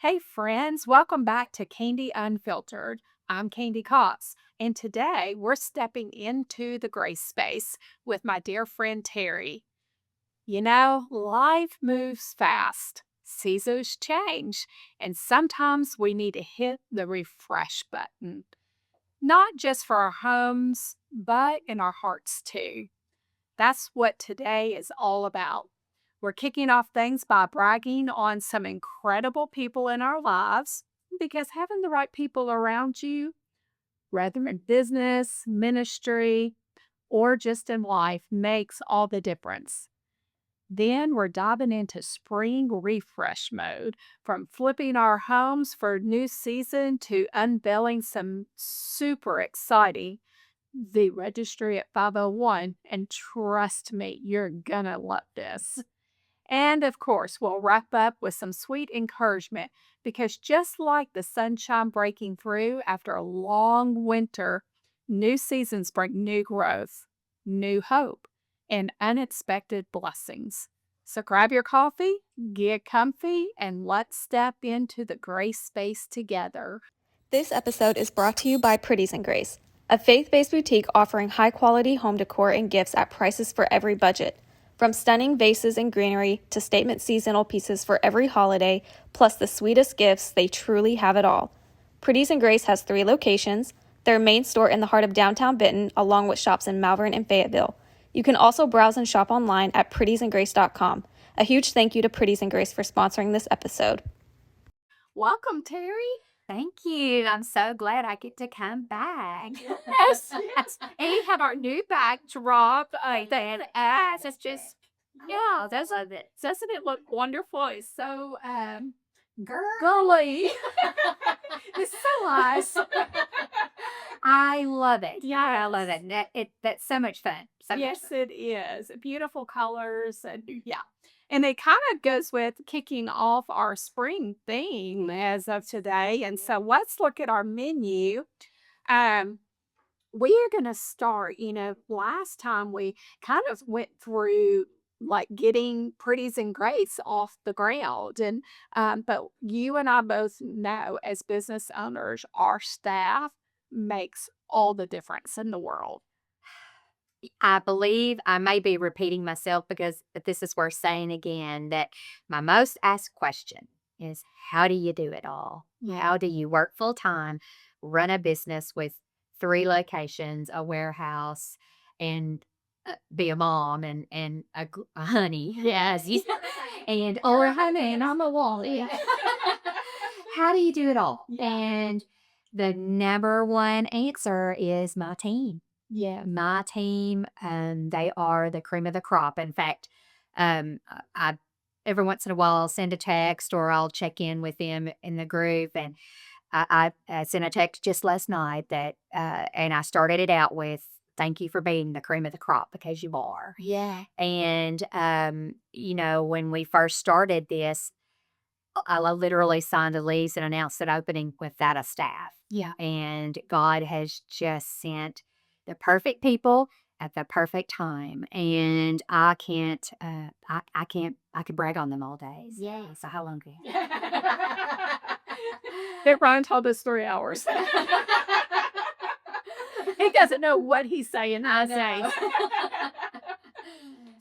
Hey, friends, welcome back to Kandi Unfiltered. I'm Kandi Cox, and today we're stepping into the grace space with my dear friend Terry. Life moves fast, seasons change, and sometimes we need to hit the refresh button, not just for our homes, but in our hearts too. That's what today is all about. We're kicking off things by bragging on some incredible people in our lives because having the right people around you, whether in business, ministry, or just in life, makes all the difference. Then we're diving into spring refresh mode, from flipping our homes for new season to unveiling some super exciting the Registry at 501, and trust me, you're gonna love this. And of course, we'll wrap up with some sweet encouragement because just like the sunshine breaking through after a long winter, new seasons bring new growth, new hope, and unexpected blessings. So grab your coffee, get comfy, and let's step into the grace space together. This episode is brought to you by Pretties and Grace, a faith-based boutique offering high-quality home decor and gifts at prices for every budget. From stunning vases and greenery to statement seasonal pieces for every holiday, plus the sweetest gifts, they truly have it all. Pretties and Grace has 3 locations, their main store in the heart of downtown Benton, along with shops in Malvern and Fayetteville. You can also browse and shop online at prettiesandgrace.com. A huge thank you to Pretties and Grace for sponsoring this episode. Welcome, Terry. Thank you. I'm so glad I get to come back. Yes, yes. And we have our new backdrop. It's just, yeah, doesn't it look wonderful? It's so girly. It's so nice. I love it. Yeah, I love it. That's so much fun. So much Yes, fun. it is. Beautiful colors and yeah. And it kind of goes with kicking off our spring theme as of today. And so let's look at our menu. Um, we are going to start, last time we kind of went through like getting pretties and grace off the ground. And but you and I both know as business owners, our staff makes all the difference in the world. I believe I may be repeating myself but this is worth saying again that my most asked question is how do you do it all? How do you work full time, run a business with 3 locations, a warehouse, and be a mom and a honey? Yes, and or a honey and I'm a wall. Yeah. How do you do it all? And the number one answer is my team. Yeah. My team, they are the cream of the crop. In fact, I every once in a while I'll send a text or I'll check in with them in the group, and I sent a text just last night that, and I started it out with, "Thank you for being the cream of the crop because you are." Yeah. And when we first started this, I literally signed a lease and announced an opening without a staff. Yeah. And God has just sent the perfect people at the perfect time. And I could brag on them all day. Yeah. So how long? That Ryan told us 3 hours. He doesn't know what he's saying these days.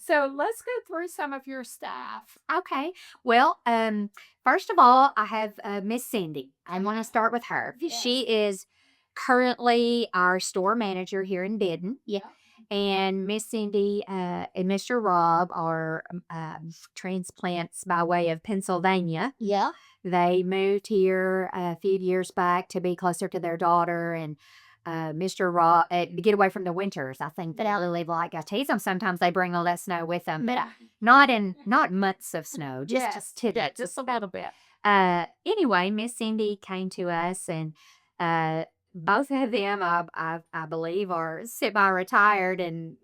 So let's go through some of your staff. Okay. Well, first of all, I have Miss Cindy. I want to start with her. Yes. She is currently our store manager here in Benton. Yeah. And Miss Cindy and Mr. Rob are transplants by way of Pennsylvania. Yeah. They moved here a few years back to be closer to their daughter, and Mr. Rob to get away from the winters. I think that really like I tease them sometimes they bring all that snow with them, but not months of snow, just tidbits. Just a little bit. Anyway, Miss Cindy came to us, and both of them, I believe, are semi-retired, and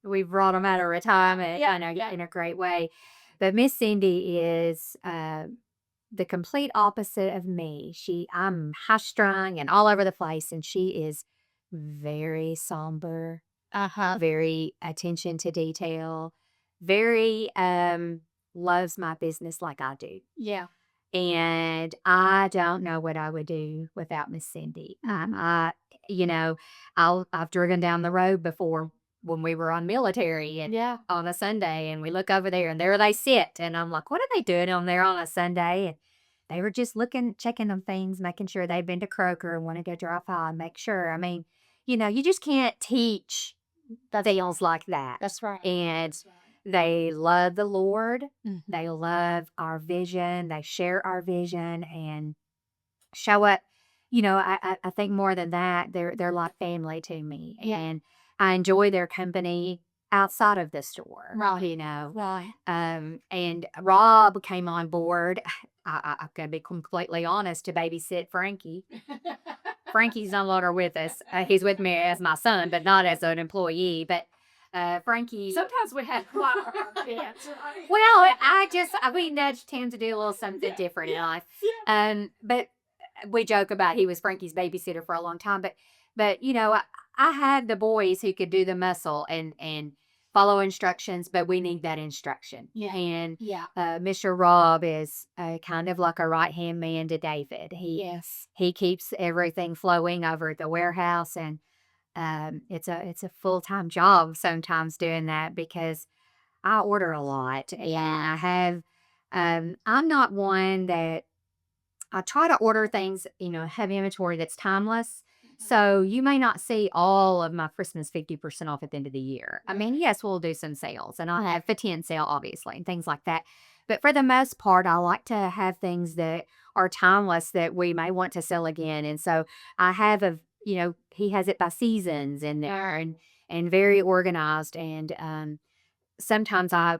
we've brought them out of retirement, in a great way. But Miss Cindy is the complete opposite of me. I'm high strung and all over the place, and she is very somber, very attention to detail, very loves my business like I do. Yeah. And I don't know what I would do without Miss Cindy. You know, I've driven down the road before when we were on military and on a Sunday, and we look over there and there they sit. And I'm like, what are they doing on there on a Sunday? And they were just looking, checking on things, making sure they'd been to Kroger and want to go drive by and make sure. I mean, you just can't teach things like that. That's right. And That's right. they love the Lord. Mhm. They love our vision. They share our vision and show up. I think more than that, they're like family to me. Yeah. And I enjoy their company outside of the store. Right. Right. Right. And Rob came on board. I'm gonna be completely honest, to babysit Frankie. Frankie's no longer with us. He's with me as my son, but not as an employee. But Frankie. Sometimes we have yeah. Well, we nudged him to do a little something different in life. But we joke about he was Frankie's babysitter for a long time. But I had the boys who could do the muscle and follow instructions, but we need that instruction. Yeah. And Yeah. Mr. Rob is kind of like a right hand man to David. Yes. He keeps everything flowing over at the warehouse, and it's a full-time job sometimes doing that because I order a lot, and I have I'm not one that I try to order things, have inventory that's timeless. So you may not see all of my Christmas 50% off at the end of the year. I mean, yes, we'll do some sales, and I'll have 50% sale, obviously, and things like that. But for the most part, I like to have things that are timeless that we may want to sell again. And so I have he has it by seasons in there, and very organized. And sometimes I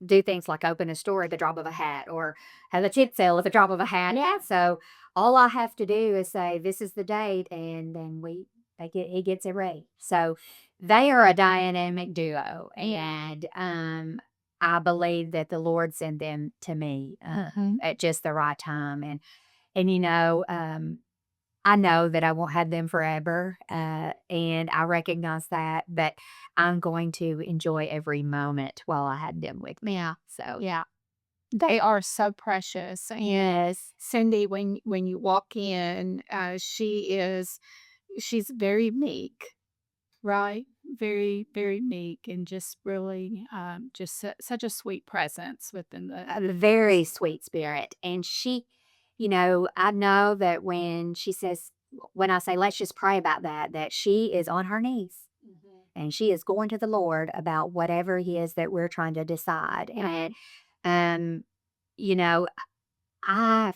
do things like open a store at the drop of a hat or have a tip sale at the drop of a hat. Yeah. So all I have to do is say, this is the date, and then he gets it ready. So they are a dynamic duo, and I believe that the Lord sent them to me at just the right time. And I know that I won't have them forever, and I recognize that, but I'm going to enjoy every moment while I had them with me. Yeah. So, Yeah. They are so precious. And yes. Cindy, when you walk in, she's very meek, right? Very, very meek, and just really such a sweet presence within the. A very sweet spirit. And she, I know that when I say, let's just pray about that she is on her knees. And she is going to the Lord about whatever he is that we're trying to decide. And, I,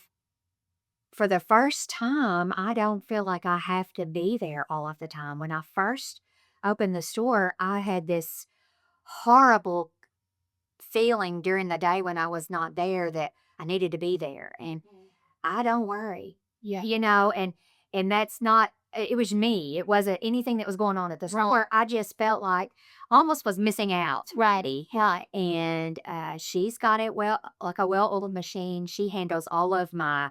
for the first time, I don't feel like I have to be there all of the time. When I first opened the store, I had this horrible feeling during the day when I was not there that I needed to be there. And I don't worry, Yeah. and that's not, it was me. It wasn't anything that was going on at the store. I just felt like almost was missing out. Righty. Yeah. And she's got it like a well-oiled machine. She handles all of the,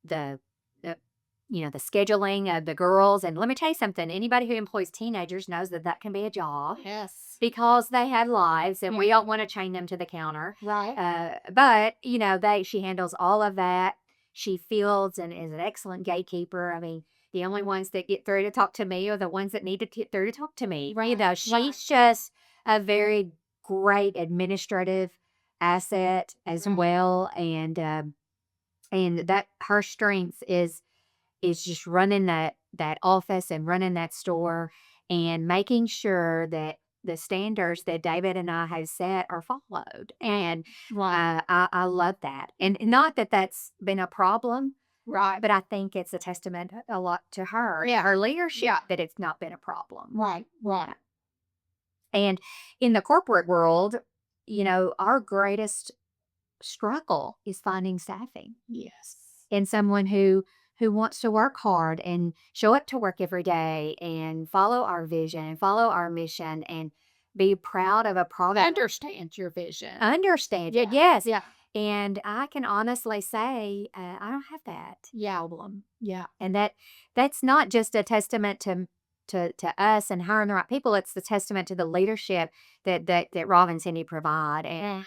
the the scheduling of the girls. And let me tell you something, anybody who employs teenagers knows that can be a job. Yes. Because they have lives, and we don't want to chain them to the counter. Right. But she handles all of that. She fields and is an excellent gatekeeper. I mean, the only ones that get through to talk to me are the ones that need to get through to talk to me. Right. She's just a very great administrative asset as well, and that her strength is just running that office and running that store and making sure that the standards that David and I have set are followed. And I love that. And not that that's been a problem, Right. but I think it's a testament a lot to her, her leadership, that it's not been a problem. Right. Right. And in the corporate world, our greatest struggle is finding staffing. Yes. And someone who wants to work hard and show up to work every day and follow our vision and follow our mission and be proud of a product. Understand your vision. Understand it, yes. Yeah. And I can honestly say, I don't have that Yeah. problem. Yeah. And that's not just a testament to to us and hiring the right people. It's the testament to the leadership that Rob and Cindy provide. And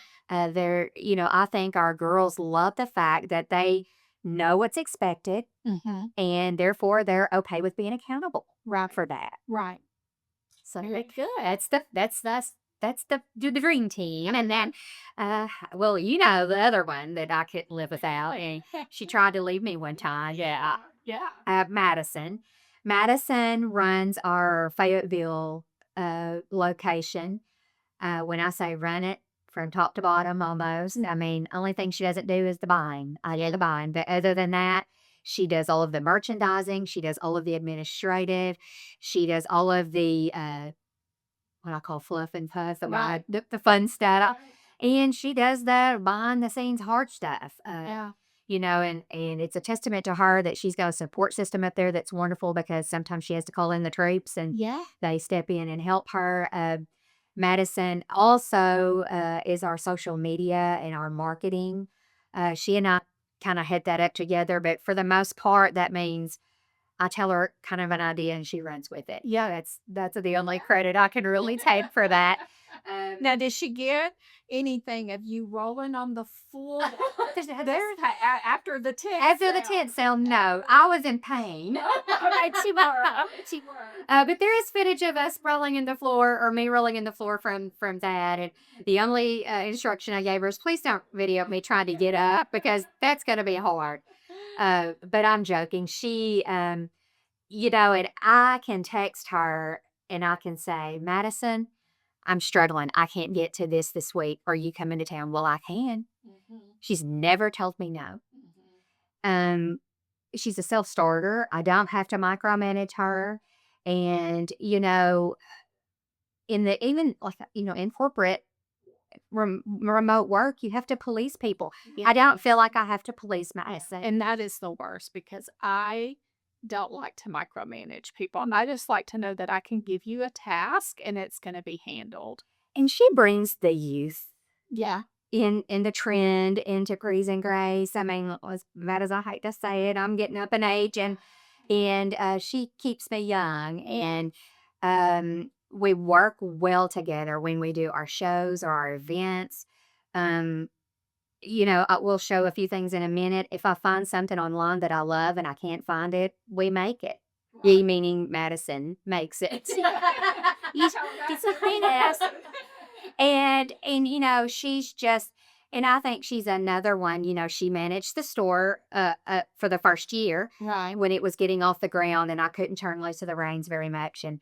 they're, I think our girls love the fact that they know what's expected, and therefore they're okay with being accountable for that. Right. So very good. That's the dream team. And then, well, the other one that I couldn't live without, and she tried to leave me one time. Yeah. Madison. Madison runs our Fayetteville location. When I say run it from top to bottom, almost, I mean, only thing she doesn't do is the buying. I do the buying, but other than that, she does all of the merchandising. She does all of the administrative. She does all of the what I call fluff and puff, the fun stuff. And she does the behind the scenes hard stuff. And it's a testament to her that she's got a support system up there that's wonderful, because sometimes she has to call in the troops and they step in and help her. Madison also is our social media and our marketing. She and I kind of head that up together, but for the most part, that means I tell her kind of an idea and she runs with it. Yeah, that's the only credit I can really take for that. Now, did she get anything of you rolling on the floor after the tent? After the tent sound, no. I was in pain. She were. But there is footage of us rolling in the floor, or me rolling in the floor from that. And the only instruction I gave her is, please don't video me trying to get up, because that's going to be hard. But I'm joking. She, and I can text her and I can say, Madison, I'm struggling. I can't get to this week. Are you coming to town? Well, I can. She's never told me no. She's a self-starter. I don't have to micromanage her. And, in corporate remote work, you have to police people. I don't feel like I have to police Madison. And that is the worst, because I don't like to micromanage people. And I just like to know that I can give you a task and it's going to be handled. And she brings the youth. Yeah. In the trend into Grease and Grace. I mean, as bad as I hate to say it, I'm getting up in age, and she keeps me young. And we work well together when we do our shows or our events. We'll show a few things in a minute. If I find something online that I love and I can't find it, we make it. Ye meaning Madison makes it. And she's just, and I think she's another one. She managed the store for the first year, right, when it was getting off the ground and I couldn't turn loose of the reins very much. And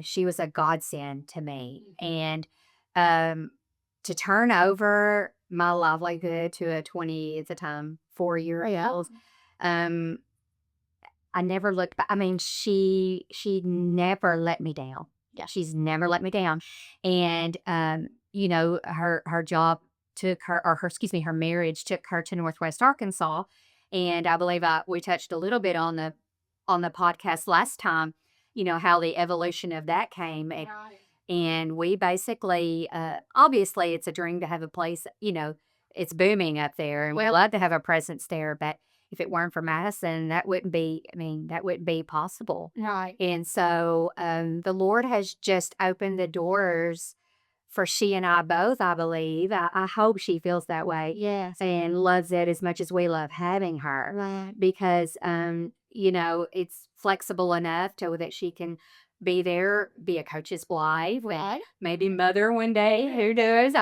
she was a godsend to me. And to turn over my livelihood to a 20 at the time 4-year-old, I never looked back. I mean, she never let me down. Yeah, she's never let me down. And her job took her, her marriage took her to Northwest Arkansas. And I believe we touched a little bit on the podcast last time, how the evolution of that came. And we basically, obviously it's a dream to have a place, it's booming up there, and we'd love to have a presence there. But if it weren't for Madison, that wouldn't be possible. right. And so the Lord has just opened the doors for she and I both, I believe. I hope she feels that way. Yes. And loves it as much as we love having her. Right. Because, it's flexible enough that she can be there, be a coach's wife, Right. maybe mother one day, who knows?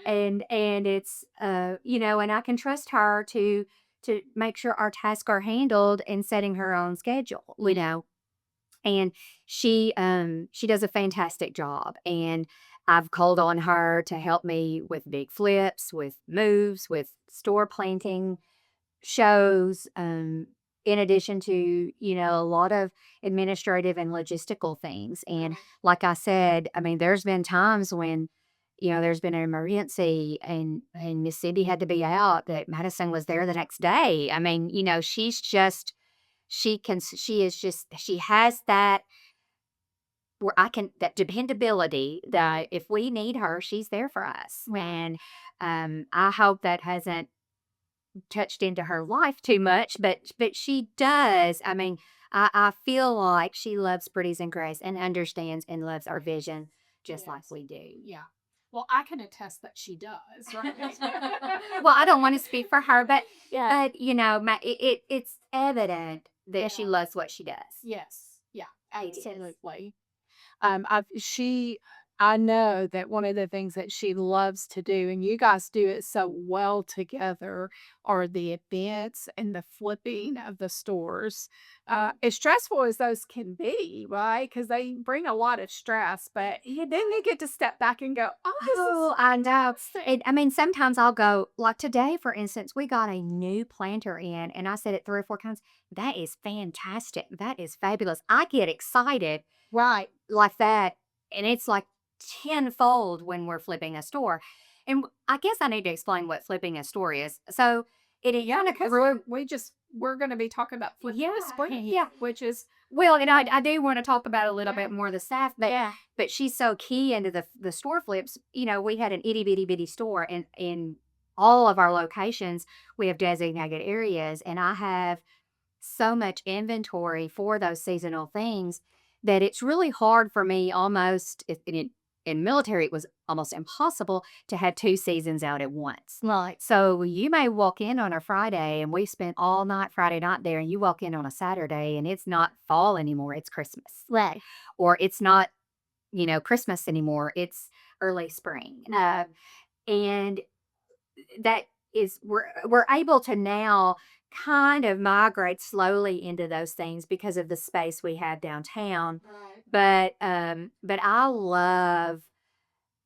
And it's, and I can trust her to make sure our tasks are handled and setting her own schedule, And she does a fantastic job. And I've called on her to help me with big flips, with moves, with store planting, shows, in addition to, a lot of administrative and logistical things. And like I said, I mean, there's been times when, there's been an emergency and Miss Cindy had to be out, that Madison was there the next day. I mean, she's just, she has that, that dependability that if we need her, she's there for us. And I hope that hasn't touched into her life too much, but she does. I mean, I feel like she loves Pretties and Grace and understands and loves our vision just like Yes. we do. Yeah. Well, I can attest that she does, right? Well, I don't want to speak for her, but Yeah. you know, it's evident that she Yeah. loves what she does. Yes. Yeah. It is. Absolutely. I know that one of the things that she loves to do, and you guys do it so well together, are the events and the flipping of the stores. As stressful as those can be, right? Because they bring a lot of stress, but then you get to step back and go, "Oh, this Oh, is I know. I mean, sometimes I'll go, like today, for instance, we got a new planter in, and I said it 3 or 4 times. That is fantastic. That is fabulous. I get excited right." like that, and it's like tenfold when we're flipping a store. And I guess I need to explain what flipping a store is. So it Yeah, kind of because grew. we're going to be talking about flipping Yeah, the spring, yeah. which is Well, and I do want to talk about a little bit more of the staff, yeah, but she's so key into the store flips. You know, we had an itty bitty bitty store, and in all of our locations, we have designated areas, and I have so much inventory for those seasonal things that it's really hard for me almost in military it was almost impossible to have 2 seasons out at once. right. So you may walk in on a Friday and we spent all night Friday night there, and you walk in on a Saturday and it's not fall anymore, it's Christmas. Right. Or it's not, Christmas anymore, it's early spring. And that is we're able to now kind of migrate slowly into those things because of the space we have downtown. Right. But I love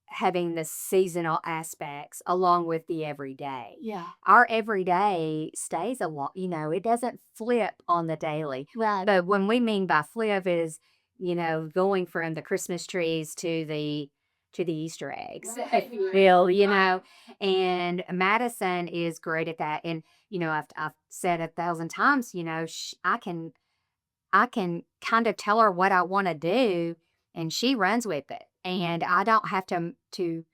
having the seasonal aspects along with the everyday. Yeah. Our everyday stays a lot, it doesn't flip on the daily. Right. But when we mean by flip is, going from the Christmas trees to the Easter eggs, Right. if you will, and Madison is great at that. And, I've said 1,000 times, I can kind of tell her what I want to do and she runs with it. And I don't have to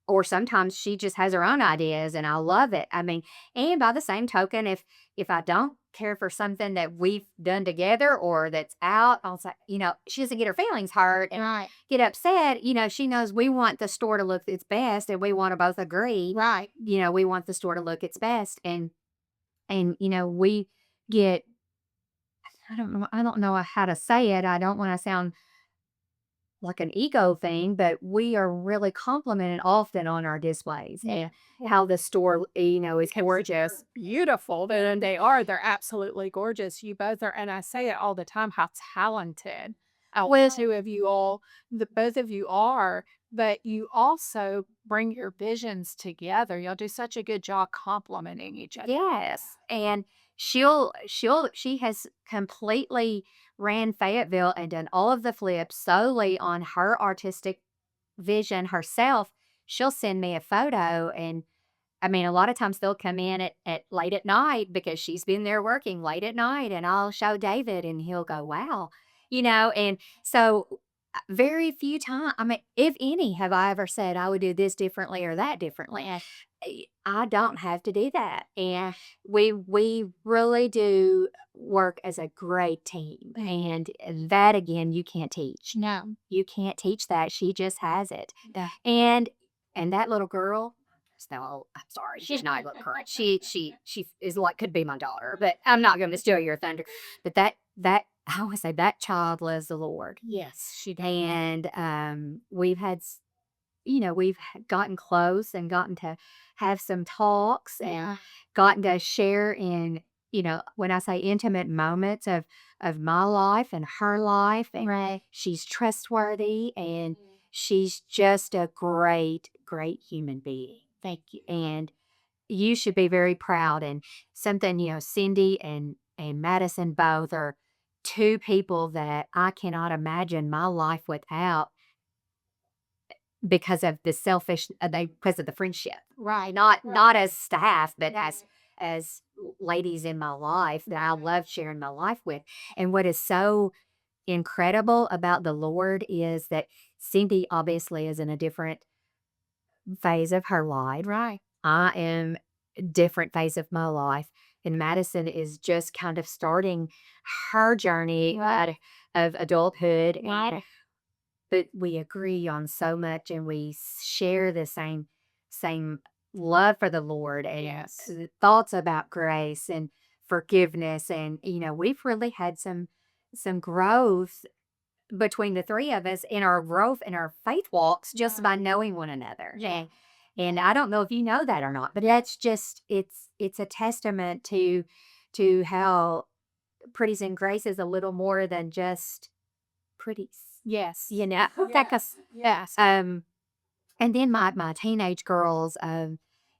or sometimes she just has her own ideas and I love it. I mean, and by the same token, if I don't care for something that we've done together or that's out, I'll say, she doesn't get her feelings hurt and Right. get upset. She knows we want the store to look its best and we want to both agree. Right. We want the store to look its best. And we get I don't know how to say it. I don't want to sound like an ego thing, but we are really complimented often on our displays and how the store, is Gorgeous, beautiful. They are. They're absolutely gorgeous. You both are, and I say it all the time. How talented well, two of you all, the both of you are. But you also bring your visions together. Y'all do such a good job complementing each other. yes. And she has completely ran Fayetteville and done all of the flips solely on her artistic vision herself. She'll send me a photo, and I mean, a lot of times they'll come in at late at night because she's been there working late at night, and I'll show David and he'll go, wow, and so very few times, I mean, if any, have I ever said I would do this differently or that differently. I don't have to do that. And we really do work as a great team. And that again, you can't teach. No. You can't teach that. She just has it. Yeah. And that little girl, no, I'm sorry, she's not a little girl. She is like could be my daughter, but I'm not going to steal your thunder. But that I always say that child loves the Lord. Yes, she does. And we've gotten close and gotten to have some talks and gotten to share in, when I say intimate moments of my life and her life. And Right. she's trustworthy and she's just a great, great human being. Thank you. And you should be very proud. And something, Cindy and Madison both are two people that I cannot imagine my life without because of the because of the friendship. Right. Not as staff, but as ladies in my life that I love sharing my life with. And what is so incredible about the Lord is that Cindy obviously is in a different phase of her life. Right. I am different phase of my life. and Madison is just kind of starting her journey of adulthood. But we agree on so much, and we share the same love for the Lord and thoughts about grace and forgiveness. And we've really had some growth between the three of us in our growth in our faith walks just by knowing one another. And I don't know if you know that or not, but that's just it's a testament to how Pretties and Grace is a little more than just pretties. Yes. Yes. And then my teenage girls,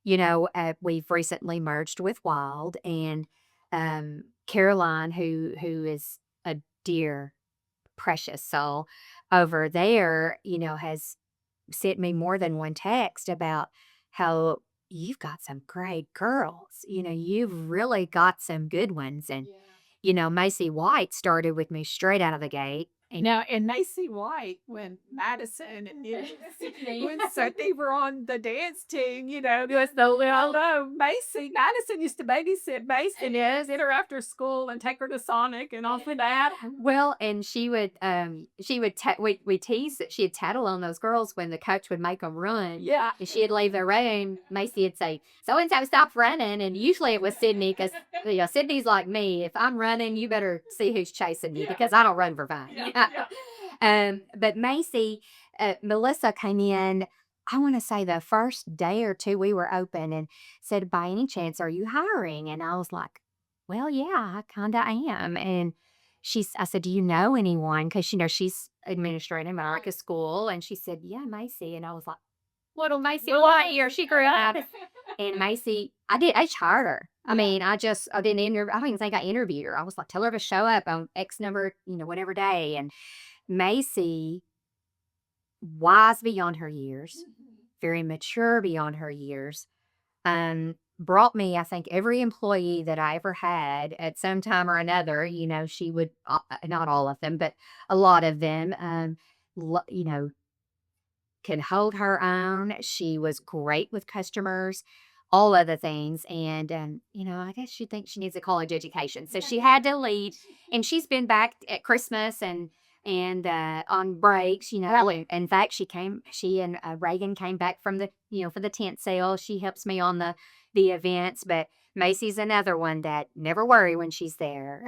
we've recently merged with Wild, and Caroline, who is a dear, precious soul over there, has sent me more than one text about how you've got some great girls. You've really got some good ones. And, Macy White started with me straight out of the gate. Now, and Macy White, when Madison and when they were on the dance team, it was the little Madison used to babysit Macy, get her after school and take her to Sonic and all of that. Well, and she would we tease that she'd tattle on those girls when the coach would make them run. Yeah. And she'd leave the room. Macy would say, "So-and-so stopped running." And usually it was Sydney, because Sydney's like me. If I'm running, you better see who's chasing me, because I don't run for fun. But Macy, Melissa came in, I want to say the first day or two we were open, and said, "By any chance, are you hiring?" And I was like, "Well, yeah, I kind of am." And I said, "Do you know anyone?" Because, she's administrating a school. And she said, "Yeah, Macy." And I was like, "Little Macy White here. She grew up." And Macy, I hired her. I mean, I didn't interview. I don't even think I interviewed her. I was like, "Tell her to show up on X number, whatever day." And Macy, wise beyond her years, very mature beyond her years, brought me, I think, every employee that I ever had at some time or another. She would, not all of them, but a lot of them, can hold her own. She was great with customers, all other things. And, I guess she thinks she needs a college education. So she had to leave. And she's been back at Christmas and on breaks. In fact, she and Reagan came back from the, for the tent sale. She helps me on the events. But Macy's another one that never worry when she's there.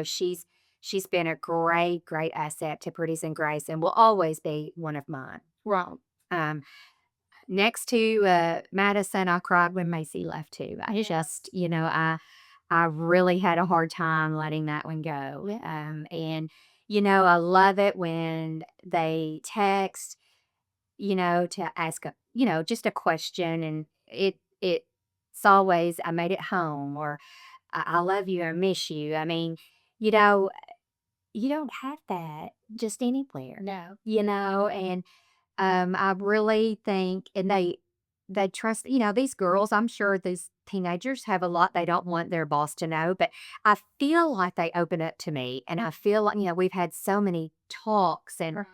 She's been a great, great asset to Pretties and Grace, and will always be one of mine. Right. Next to Madison, I cried when Macy left too. I just, I really had a hard time letting that one go. And I love it when they text, to ask just a question, and it's always, "I made it home," or I love you, I miss you. I mean, you don't have that just anywhere. No. And I really think, and they trust, these girls. I'm sure these teenagers have a lot they don't want their boss to know, but I feel like they open up to me, and I feel like, we've had so many talks, and,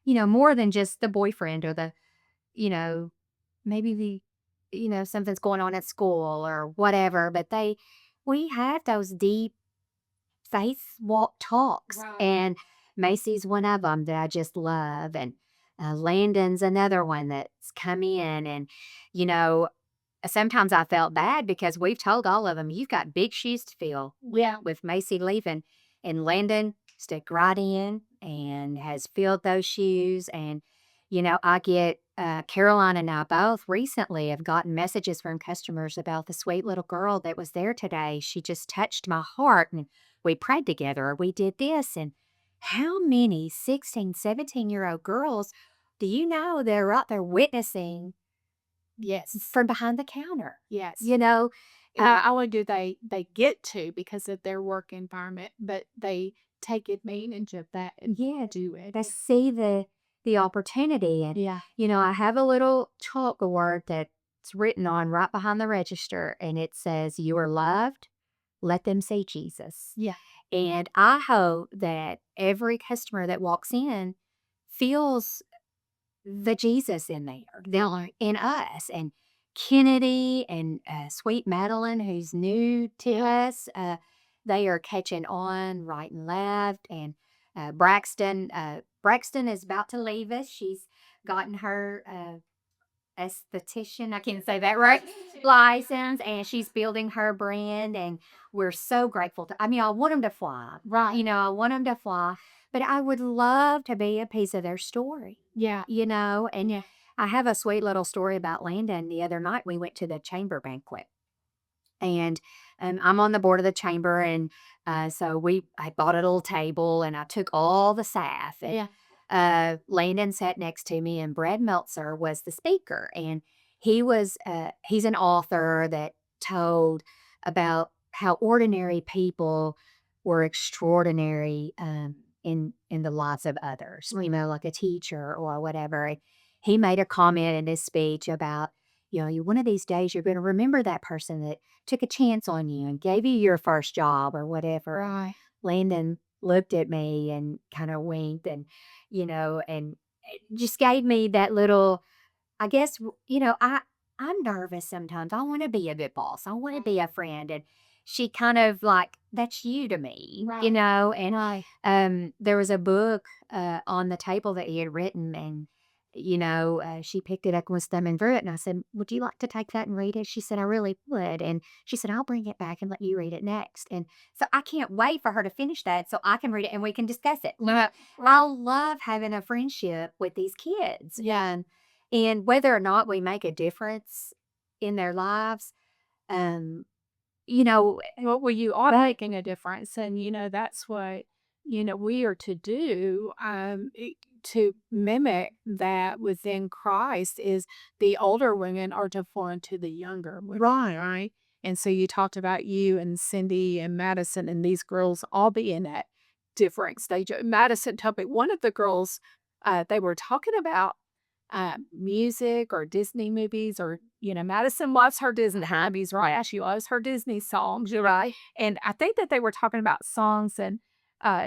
more than just the boyfriend or the, maybe something's going on at school or whatever, but we have those deep faith walk talks. Right. And Macy's one of them that I just love. And Landon's another one that's come in. And, sometimes I felt bad, because we've told all of them, "You've got big shoes to fill." Yeah. With Macy leaving. And Landon stepped right in and has filled those shoes. And, I get, Caroline and I both recently have gotten messages from customers about the sweet little girl that was there today. She just touched my heart, and we prayed together, or we did this. And how many 16, 17-year-old girls do you know that are out there witnessing Yes. from behind the counter? Yes. And Only do they get to because of their work environment, but they take advantage of that and do it. they see the opportunity. And, Yeah. I have a little chalkboard that's written on right behind the register, and it says, "You are loved. Let them see Jesus." Yeah. And I hope that every customer that walks in feels the Jesus in there, in us, and Kennedy and Sweet Madeline, who's new to us, they are catching on right and left. And Braxton is about to leave us. She's gotten her esthetician, I can't say that right, license, and she's building her brand. And we're so grateful to, I mean, I want them to fly, right? I want them to fly, but I would love to be a piece of their story. Yeah. And Yeah. I have a sweet little story about Landon. The other night we went to the chamber banquet, and I'm on the board of the chamber, and so I bought a little table, and I took all the staff. And, Yeah. Landon sat next to me, and Brad Meltzer was the speaker, and he's an author that told about how ordinary people were extraordinary in the lives of others. Like a teacher or whatever. And he made a comment in his speech about, one of these days you're going to remember that person that took a chance on you and gave you your first job or whatever. Right. Landon looked at me and kind of winked, and and it just gave me that little, I guess, I'm nervous sometimes. I want to be a good boss. I want to be a friend. And she kind of like, that's you to me, Right. and Right. there was a book on the table that he had written, and she picked it up and was thumbing through it. And I said, would you like to take that and read it? She said, I really would. And she said, I'll bring it back and let you read it next. And so I can't wait for her to finish that so I can read it and we can discuss it. I love having a friendship with these kids. Yeah. And whether or not we make a difference in their lives, um, Well, you are making a difference, and that's what we are to do. To mimic that within Christ is the older women are to pour into the younger women, right? And so you talked about you and Cindy and Madison and these girls all being at different stage. Madison told me one of the girls, they were talking about music or Disney movies, or Madison loves her Disney hobbies, right? She loves her Disney songs, you're right. And I think that they were talking about songs, and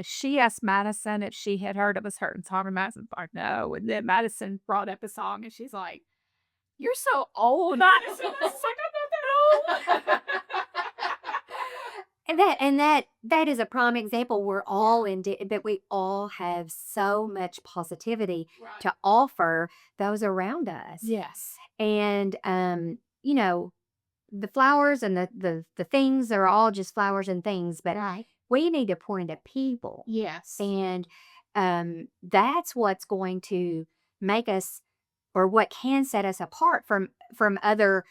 she asked Madison if she had heard of a certain song, and Madison's like, no. And then Madison brought up a song, and she's like, "You're so old, Madison." It's like, "I'm not that old." And that is a prime example. We're all but we all have so much positivity Right. to offer those around us. Yes. And the flowers and the things are all just flowers and things, but Right. we need to pour into people. Yes. And that's what's going to make us, or what can set us apart from other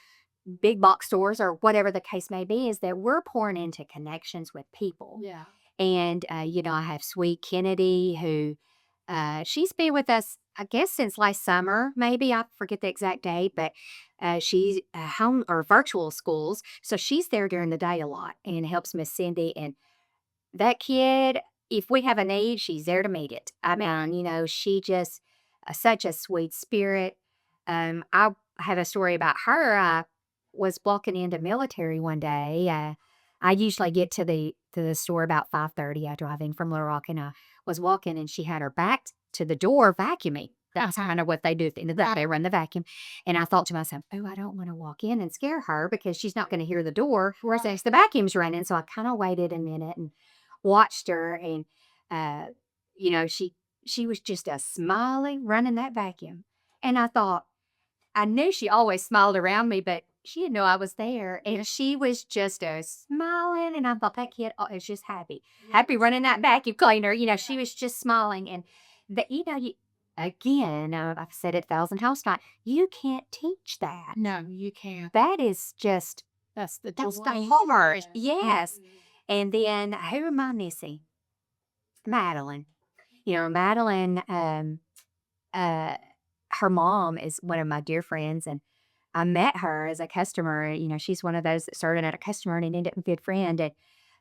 big box stores or whatever the case may be, is that we're pouring into connections with people. Yeah. And I have sweet Kennedy, who she's been with us, I guess, since last summer. Maybe I forget the exact date, but she's home or virtual schools, so she's there during the day a lot and helps Miss Cindy. And that kid, if we have a need, she's there to meet it. I mean, she just such a sweet spirit. I have a story about her. I was walking into military one day. I usually get to the store about 5:30. I driving from Little Rock, and I was walking, and she had her back to the door vacuuming. That's kind of what they do at the end of the day. They run the vacuum. And I thought to myself, oh, I don't want to walk in and scare her because she's not going to hear the door. Whereas the vacuum's running. So I kind of waited a minute and watched her. And, she was just a smiling, running that vacuum. And I thought, I knew she always smiled around me, but she didn't know I was there. And she was just a smiling. And I thought, that kid is just happy running that vacuum cleaner. She was just smiling. And again, I've said it 1,000 times tonight, you can't teach that. No, you can't. That is just, That's the that's joy. the heart. Yes. And then who am I missing? Madeline. Madeline, her mom is one of my dear friends, and I met her as a customer. She's one of those that started out a customer and ended up a good friend.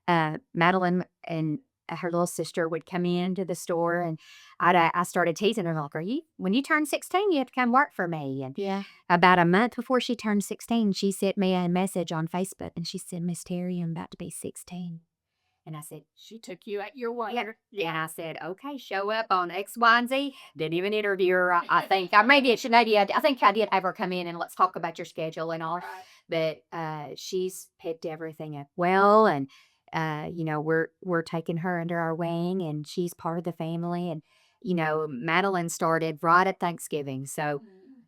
And Madeline and her little sister would come into the store, and I started teasing her, like, when you turn 16, you have to come work for me. And Yeah. about a month before she turned 16, she sent me a message on Facebook, and she said, Miss Terri, I'm about to be 16. And I said, She took you at your word. yeah. And I said, okay, show up on X, Y, and Z. Didn't even interview her. I think I think I did have her come in and let's talk about your schedule and all. Right. But she's picked everything up well, and we're taking her under our wing, and she's part of the family. And Madeline started right at Thanksgiving, so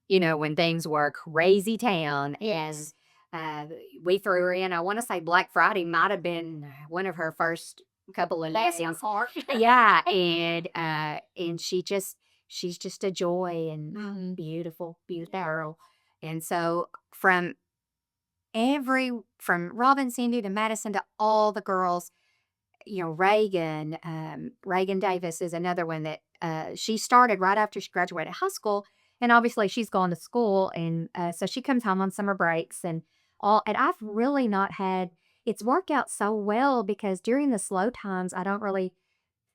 when things were crazy town, Yes. and we threw her in. I want to say Black Friday might have been one of her first couple of That's lessons. hard. Yeah, and she's just a joy and beautiful, beautiful girl. And so from Robin, Cindy to Madison to all the girls, Reagan Davis is another one that she started right after she graduated high school. And obviously she's gone to school. And so she comes home on summer breaks and all. And I've really not had, it's worked out so well because during the slow times, I don't really,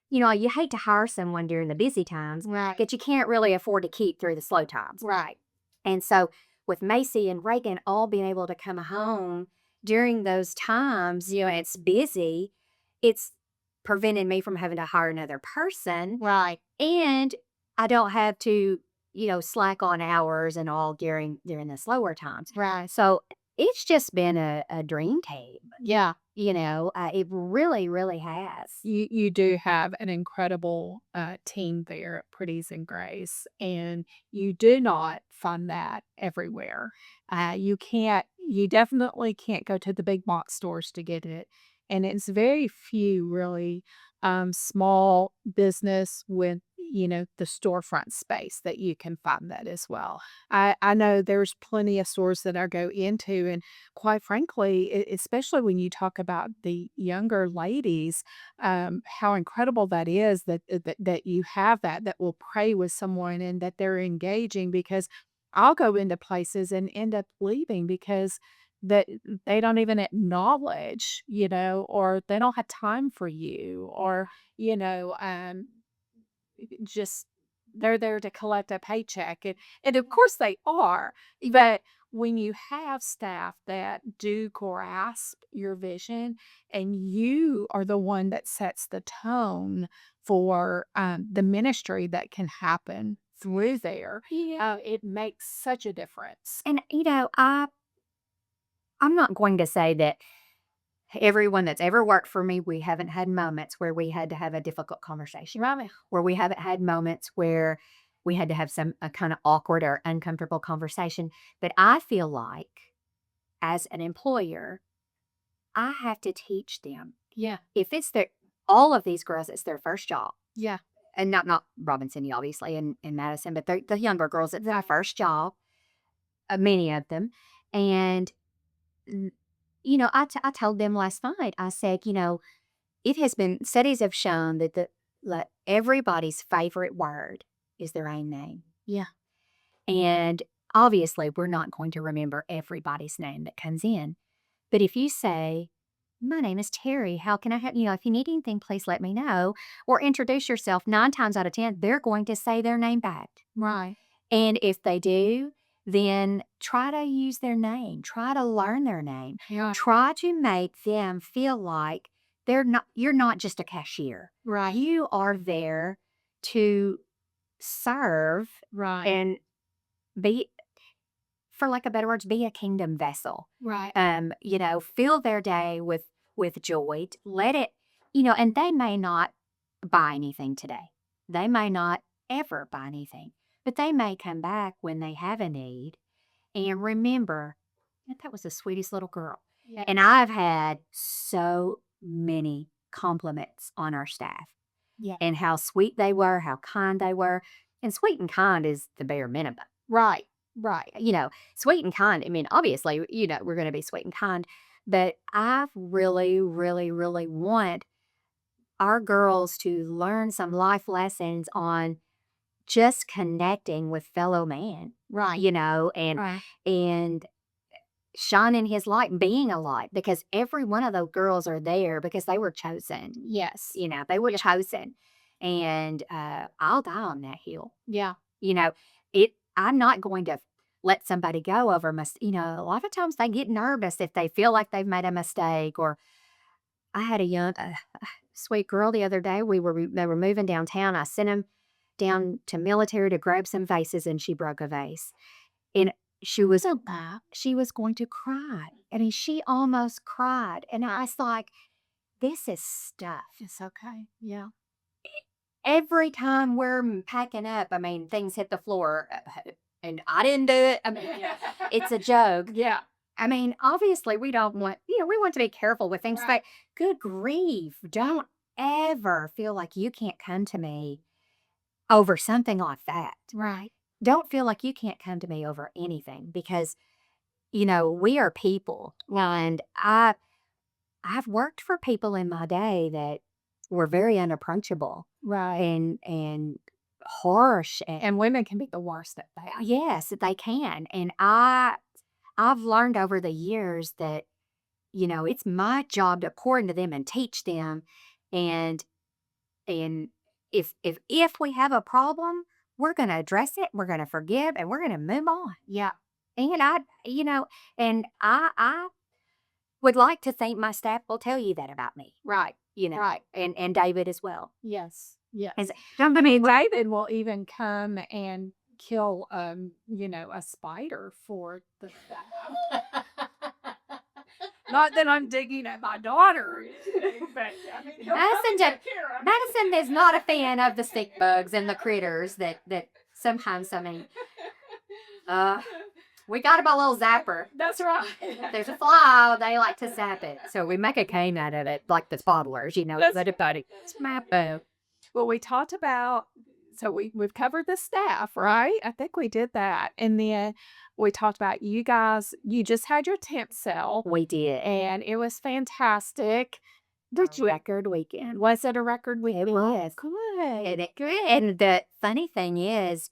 you hate to hire someone during the busy times, Right. but you can't really afford to keep through the slow times. Right. And so with Macy and Reagan all being able to come home during those times, it's busy, it's prevented me from having to hire another person. Right. And I don't have to, slack on hours and all during the slower times. Right. So it's just been a dream team. Yeah. It really, really has. You do have an incredible team there at Pretties and Grace, and you do not find that everywhere. You definitely can't go to the big box stores to get it, and it's very few really small business with the storefront space that you can find that as well. I know there's plenty of stores that I go into, and quite frankly, especially when you talk about the younger ladies, how incredible that is that you have that will pray with someone and that they're engaging because I'll go into places and end up leaving because that they don't even acknowledge, or they don't have time for you, or you know, just they're there to collect a paycheck, and of course they are, but when you have staff that do grasp your vision and you are the one that sets the tone for the ministry that can happen through there, it makes such a difference. And I'm not going to say that everyone that's ever worked for me, we haven't had moments where we had to have a difficult conversation, Right. where we haven't had moments where we had to have a kind of awkward or uncomfortable conversation. But I feel like as an employer, I have to teach them. Yeah. If it's all of these girls, it's their first job. Yeah. And not Robinson, obviously, and Madison, but the younger girls, it's their first job, many of them. And I told them last night, I said, it has been, studies have shown that everybody's favorite word is their own name. Yeah. And obviously, we're not going to remember everybody's name that comes in. But if you say, my name is Terry, how can I help you? If you need anything, please let me know. Or introduce yourself. 9 times out of 10, they're going to say their name back. Right. And if they do, then try to use their name. Try to learn their name. Yeah. Try to make them feel like you're not just a cashier. Right. You are there to serve Right. and be, for lack of better words, be a kingdom vessel. Right. Fill their day with joy. Let it, and they may not buy anything today. They may not ever buy anything, but they may come back when they have a need and remember that was the sweetest little girl. Yeah. And I've had so many compliments on our staff. Yeah. And how sweet they were, how kind they were. And sweet and kind is the bare minimum. Right. Right. Sweet and kind. I mean, obviously, we're going to be sweet and kind. But I really, really, really want our girls to learn some life lessons on just connecting with fellow man. Right. And Right. and shining his light, being a light, because every one of those girls are there because they were chosen. Yes. They were chosen. And I'll die on that hill. Yeah. I'm not going to let somebody go over a lot of times they get nervous if they feel like they've made a mistake, or I had a young, sweet girl the other day. They were moving downtown. I sent them down to military to grab some vases, and she broke a vase. And she was So bad. she was going to cry. I mean, she almost cried. And I was like, this is stuff. It's okay. Yeah. Every time we're packing up, I mean, things hit the floor, and I didn't do it. I mean, it's a joke. Yeah. I mean, obviously, we don't want, we want to be careful with things, Right. but good grief, don't ever feel like you can't come to me over something like that. Right. Don't feel like you can't come to me over anything because, we are people. And I've worked for people in my day that were very unapproachable Right. and harsh. And women can be the worst at that. Yes, they can. And I've learned over the years that, it's my job to pour into them and teach them. And if we have a problem, we're gonna address it, we're gonna forgive, and we're gonna move on. Yeah. And I would like to think my staff will tell you that about me. Right. Right. And David as well. Yes. Yes. Is- I mean, David will even come and kill, a spider for the staff. Not that I'm digging at my daughter or anything, but I mean, Madison is not a fan of the stick bugs and the critters that sometimes, I mean, we got him a little zapper. That's right. If there's a fly, they like to zap it. So we make a cane out of it, like the toddlers, That's everybody. That's my boo. Well, we talked about, so we've covered the staff, right? I think we did that. And then we talked about you guys, you just had your tent sale We did. and it was fantastic. Did you record weekend? Was it a record weekend? It was. Good. And the funny thing is,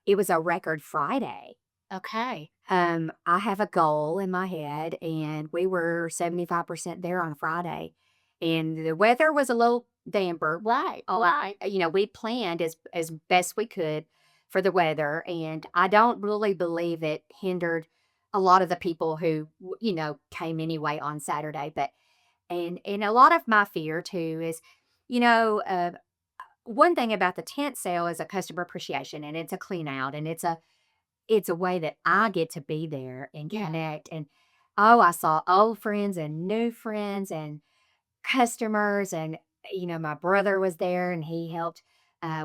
it was a record Friday. Okay. I have a goal in my head, and we were 75% there on Friday. And the weather was a little damper. Right. Right. We planned as best we could for the weather, and I don't really believe it hindered a lot of the people who, came anyway on Saturday. But and a lot of my fear too is, one thing about the tent sale is a customer appreciation, and it's a clean out, and it's a way that I get to be there and Yeah. connect. And I saw old friends and new friends and customers. And, my brother was there and he helped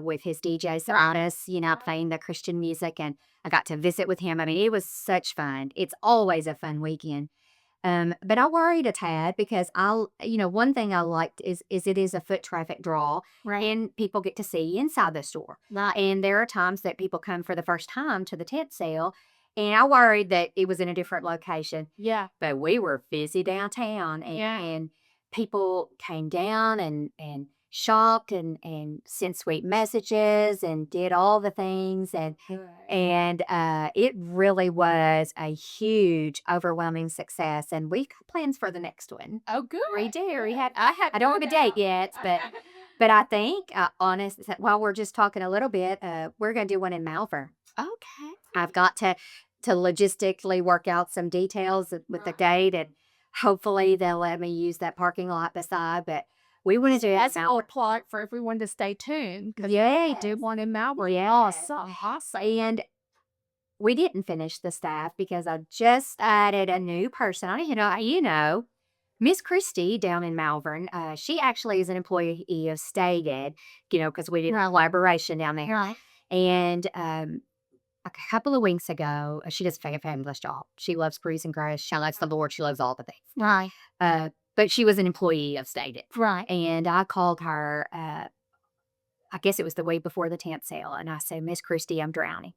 with his DJ Sardis, playing the Christian music. And I got to visit with him. I mean, it was such fun. It's always a fun weekend. But I worried a tad because one thing I liked is it is a foot traffic draw. Right. And people get to see inside the store. Right. And there are times that people come for the first time to the tent sale. And I worried that it was in a different location. Yeah. But we were busy downtown. And people came down and shopped and sent sweet messages and did all the things. And it really was a huge, overwhelming success. And we got plans for the next one. Oh, good. We do. I don't have a date yet, but I think, while we're just talking a little bit, we're going to do one in Malvern. Okay. I've got to logistically work out some details with the date, and hopefully they'll let me use that parking lot beside. But we want to do it. That's a plug for everyone to stay tuned. Yeah, Do one in Malvern. Yeah. Awesome. And we didn't finish the staff because I just added a new person. Miss Christie down in Malvern. She actually is an employee of Stated, because we did a collaboration down there. Right. And a couple of weeks ago, she does a fabulous job. She loves praise and grace. She loves the Lord. She loves all the things. Right. But she was an employee of Stated. Right. And I called her, I guess it was the week before the tent sale. And I said, Miss Christie, I'm drowning.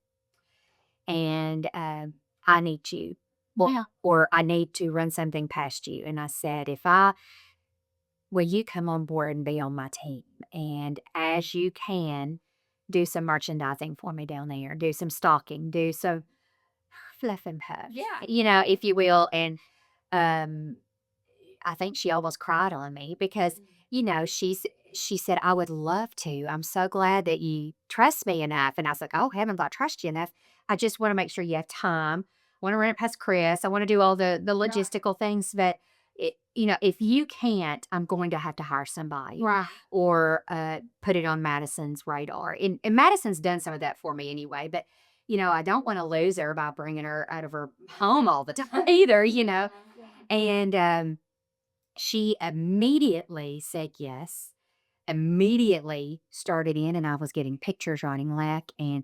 And I need you. Or I need to run something past you. And I said, will you come on board and be on my team? And as you can, do some merchandising for me down there. Do some stocking. Do some fluff and puff. Yeah. If you will. And I think she almost cried on me because, she said, I would love to. I'm so glad that you trust me enough. And I was like, oh, heavens, I trust you enough. I just want to make sure you have time. I want to run it past Chris. I want to do all the logistical things. But, if you can't, I'm going to have to hire somebody Right. or put it on Madison's radar. And Madison's done some of that for me anyway, but I don't want to lose her by bringing her out of her home all the time either. And she immediately said yes, immediately started in, and I was getting pictures running left, and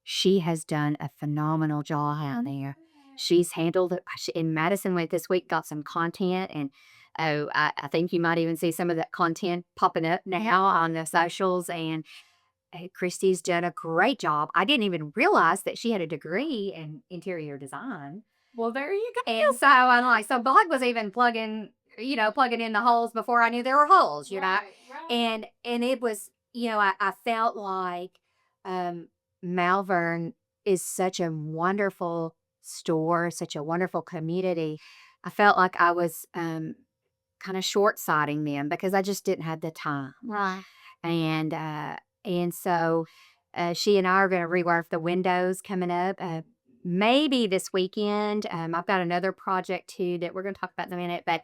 she has done a phenomenal job out there. She's handled it. And Madison went this week, got some content, and I think you might even see some of that content popping up now on the socials. And Christy's done a great job. I didn't even realize that she had a degree in interior design. Well, there you go. And so I'm like, so Bud was even plugging in the holes before I knew there were holes. Right. And it was, I felt like Malvern is such a wonderful store, such a wonderful community. I felt like I was kind of short-sighting them because I just didn't have the time. Right. And so she and I are going to rework the windows coming up. Maybe this weekend. I've got another project too that we're going to talk about in a minute, but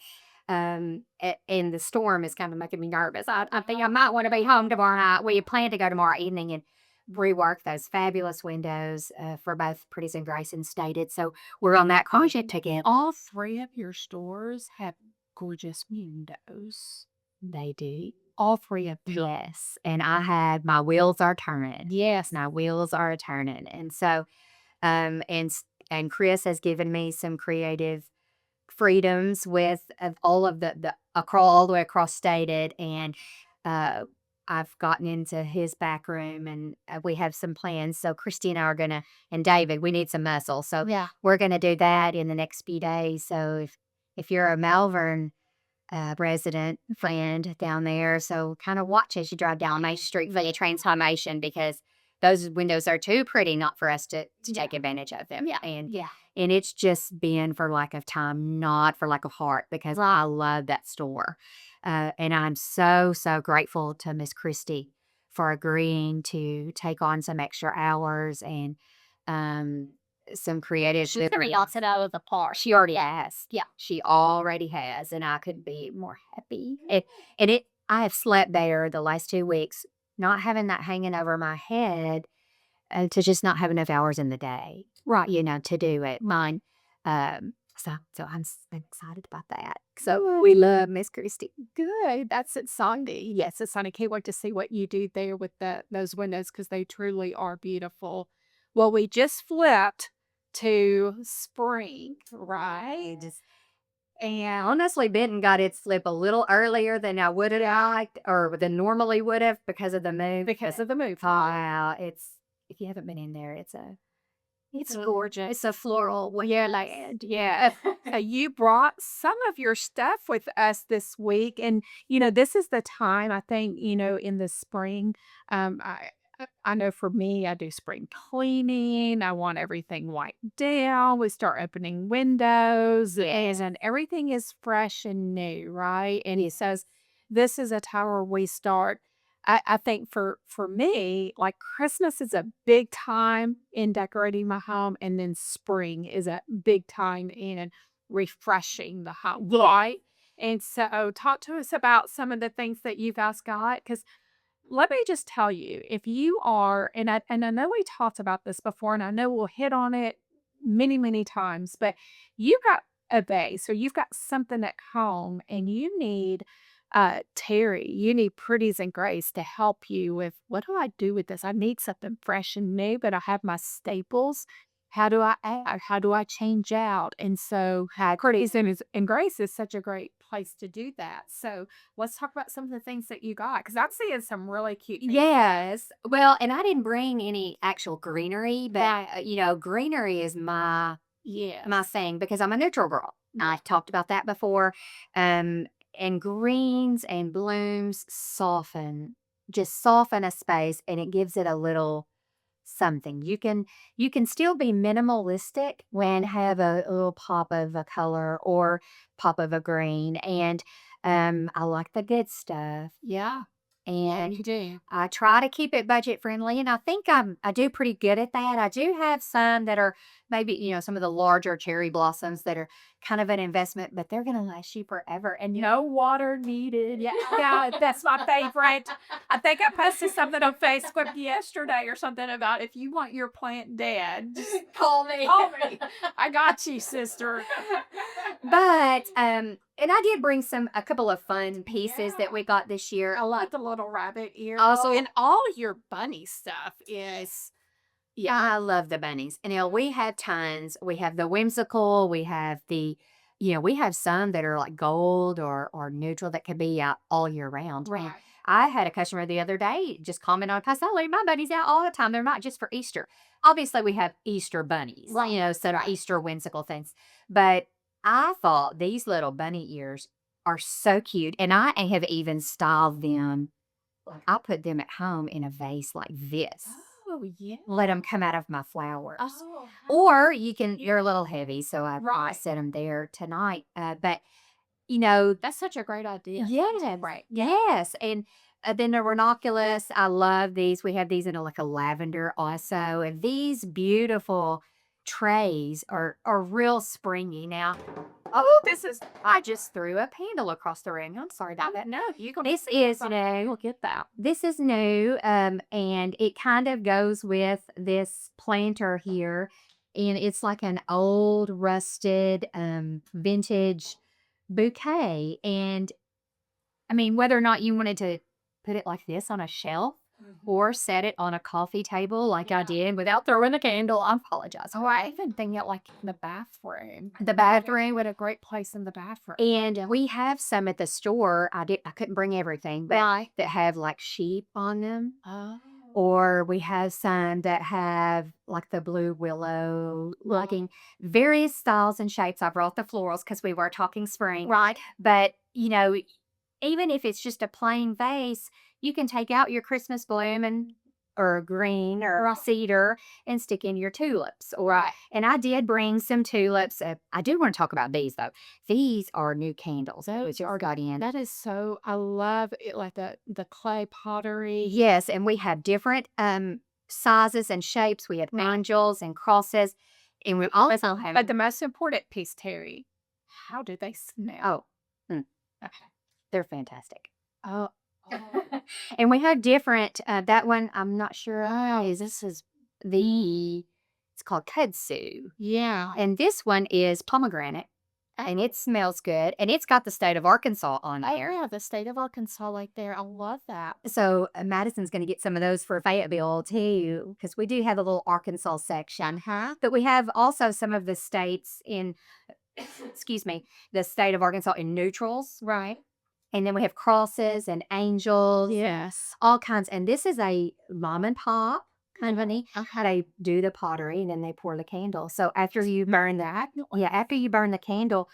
and the storm is kind of making me nervous. I think I might want to be home tomorrow night. We plan to go tomorrow evening and rework those fabulous windows for both Pretty's and Grace and Stated. So we're on that project again. All three of your stores have gorgeous windows. They do. All three of them. Yes. And I had my wheels are turning. Yes. My wheels are turning. And so and Chris has given me some creative freedoms with all of the all the way across Stated, and I've gotten into his back room, and we have some plans. So Christy and I are gonna, and David, we need some muscle, so Yeah. we're gonna do that in the next few days. So if you're a Malvern resident friend down there, so kind of watch as you drive down Main Street for the transformation, because those windows are too pretty not for us to take advantage of them. Yeah. And it's just been for lack of time, not for lack of heart, because I love that store. And I'm so, so grateful to Miss Christie for agreeing to take on some extra hours and some creative. She's going to knock it out of the park. She already has. Yeah. She already has, and I couldn't be more happy. I have slept better the last 2 weeks, not having that hanging over my head, to just not have enough hours in the day, Right. to do it. Mine. So I'm excited about that. So we love Miss Christie. Good. That's exciting. Yes, exciting. Can't wait to see what you do there with those windows, because they truly are beautiful. Well, we just flipped to spring, right? And honestly, Benton got its flip a little earlier than I would have liked, or than normally would have, because of the move. Because of the move. Wow, if you haven't been in there, it's gorgeous. It's a floral wonderland. Yeah. You brought some of your stuff with us this week. And, this is the time, I think, in the spring. I know for me, I do spring cleaning. I want everything wiped down. We start opening windows, and everything is fresh and new, right? And he says, this is a time where we start. I think for me, like, Christmas is a big time in decorating my home, and then spring is a big time in refreshing the home, right? And so talk to us about some of the things that you guys got, because let me just tell you, if you are, and I know we talked about this before, and I know we'll hit on it many, many times, but you got a base, or you've got something at home, and you need Terri, you need Pretties and Grace to help you with, what do I do with this? I need something fresh and new, but I have my staples. How do I add? How do I change out? And so Pretties and Grace is such a great place to do that. So let's talk about some of the things that you got, because I'm seeing some really cute things. Yes. Well, and I didn't bring any actual greenery, but greenery is my thing, because I'm a neutral girl. I've talked about that before. And greens and blooms just soften a space, and it gives it a little something. You can still be minimalistic when have a little pop of a color or pop of a green. And I like the good stuff. Yeah. And You do. I try to keep it budget friendly, and I think I do pretty good at that. I do have some that are maybe, some of the larger cherry blossoms that are kind of an investment, but they're going to last you forever. And No water needed. Yeah, yeah, that's my favorite. I think I posted something on Facebook yesterday or something about if you want your plant dead, just call me. call me. I got you, sister. But and I did bring a couple of fun pieces that we got this year. I like the little rabbit ear. Also, And all your bunny stuff is, yeah, I love the bunnies. And we have tons. We have the whimsical. We have we have some that are like gold or neutral that can be out all year round. right. I had a customer the other day just comment on a post, "I leave my bunnies out all the time. They're not just for Easter." Obviously, we have Easter bunnies, so they're Easter whimsical things. But I thought these little bunny ears are so cute. And I have even styled them. I'll put them at home in a vase like this. Oh, yeah. Let them come out of my flowers. Oh, Or you're a little heavy, so I Right. set them there tonight. But, that's such a great idea. yes, Right. yes. And then the ranunculus, I love these. We have these in like a lavender also. And these beautiful trays are real springy. Now, I just threw a candle across the room. I'm sorry about that. No, you can. This is We'll get that. This is new, and it kind of goes with this planter here, and it's like an old rusted, vintage bouquet. And I mean, whether or not you wanted to put it like this on a shelf or set it on a coffee table like I did without throwing the candle, I apologize. Oh, I even think it like in the bathroom. The bathroom. What a great place in the bathroom. And we have some at the store. I couldn't bring everything, but that have like sheep on them. Oh. Or we have some that have like the blue willow looking various styles and shapes. I brought the florals because we were talking spring. Right. But, even if it's just a plain vase, you can take out your Christmas bloom or a green or a cedar and stick in your tulips. Right. And I did bring some tulips. I do want to talk about these though. These are new candles that we just got in. That is so, I love it, like the clay pottery. Yes, and we have different sizes and shapes. We have angels and crosses, and we also have. But the most important piece, Terry, how do they smell? Okay, they're fantastic. Oh. And we have different. That one I'm not sure. This is it's called kudzu, Yeah. and this one is pomegranate, and it smells good, and it's got the state of Arkansas on there. Yeah, the state of Arkansas right there. I love that. So Madison's going to get some of those for Fayetteville too, because we do have a little Arkansas section. Huh? But we have also some of the states in, excuse me, the state of Arkansas in neutrals. Right. And then we have crosses and angels. Yes. All kinds. And this is a mom and pop company. They do the pottery and then they pour the candle. So after you burn after you burn the candle,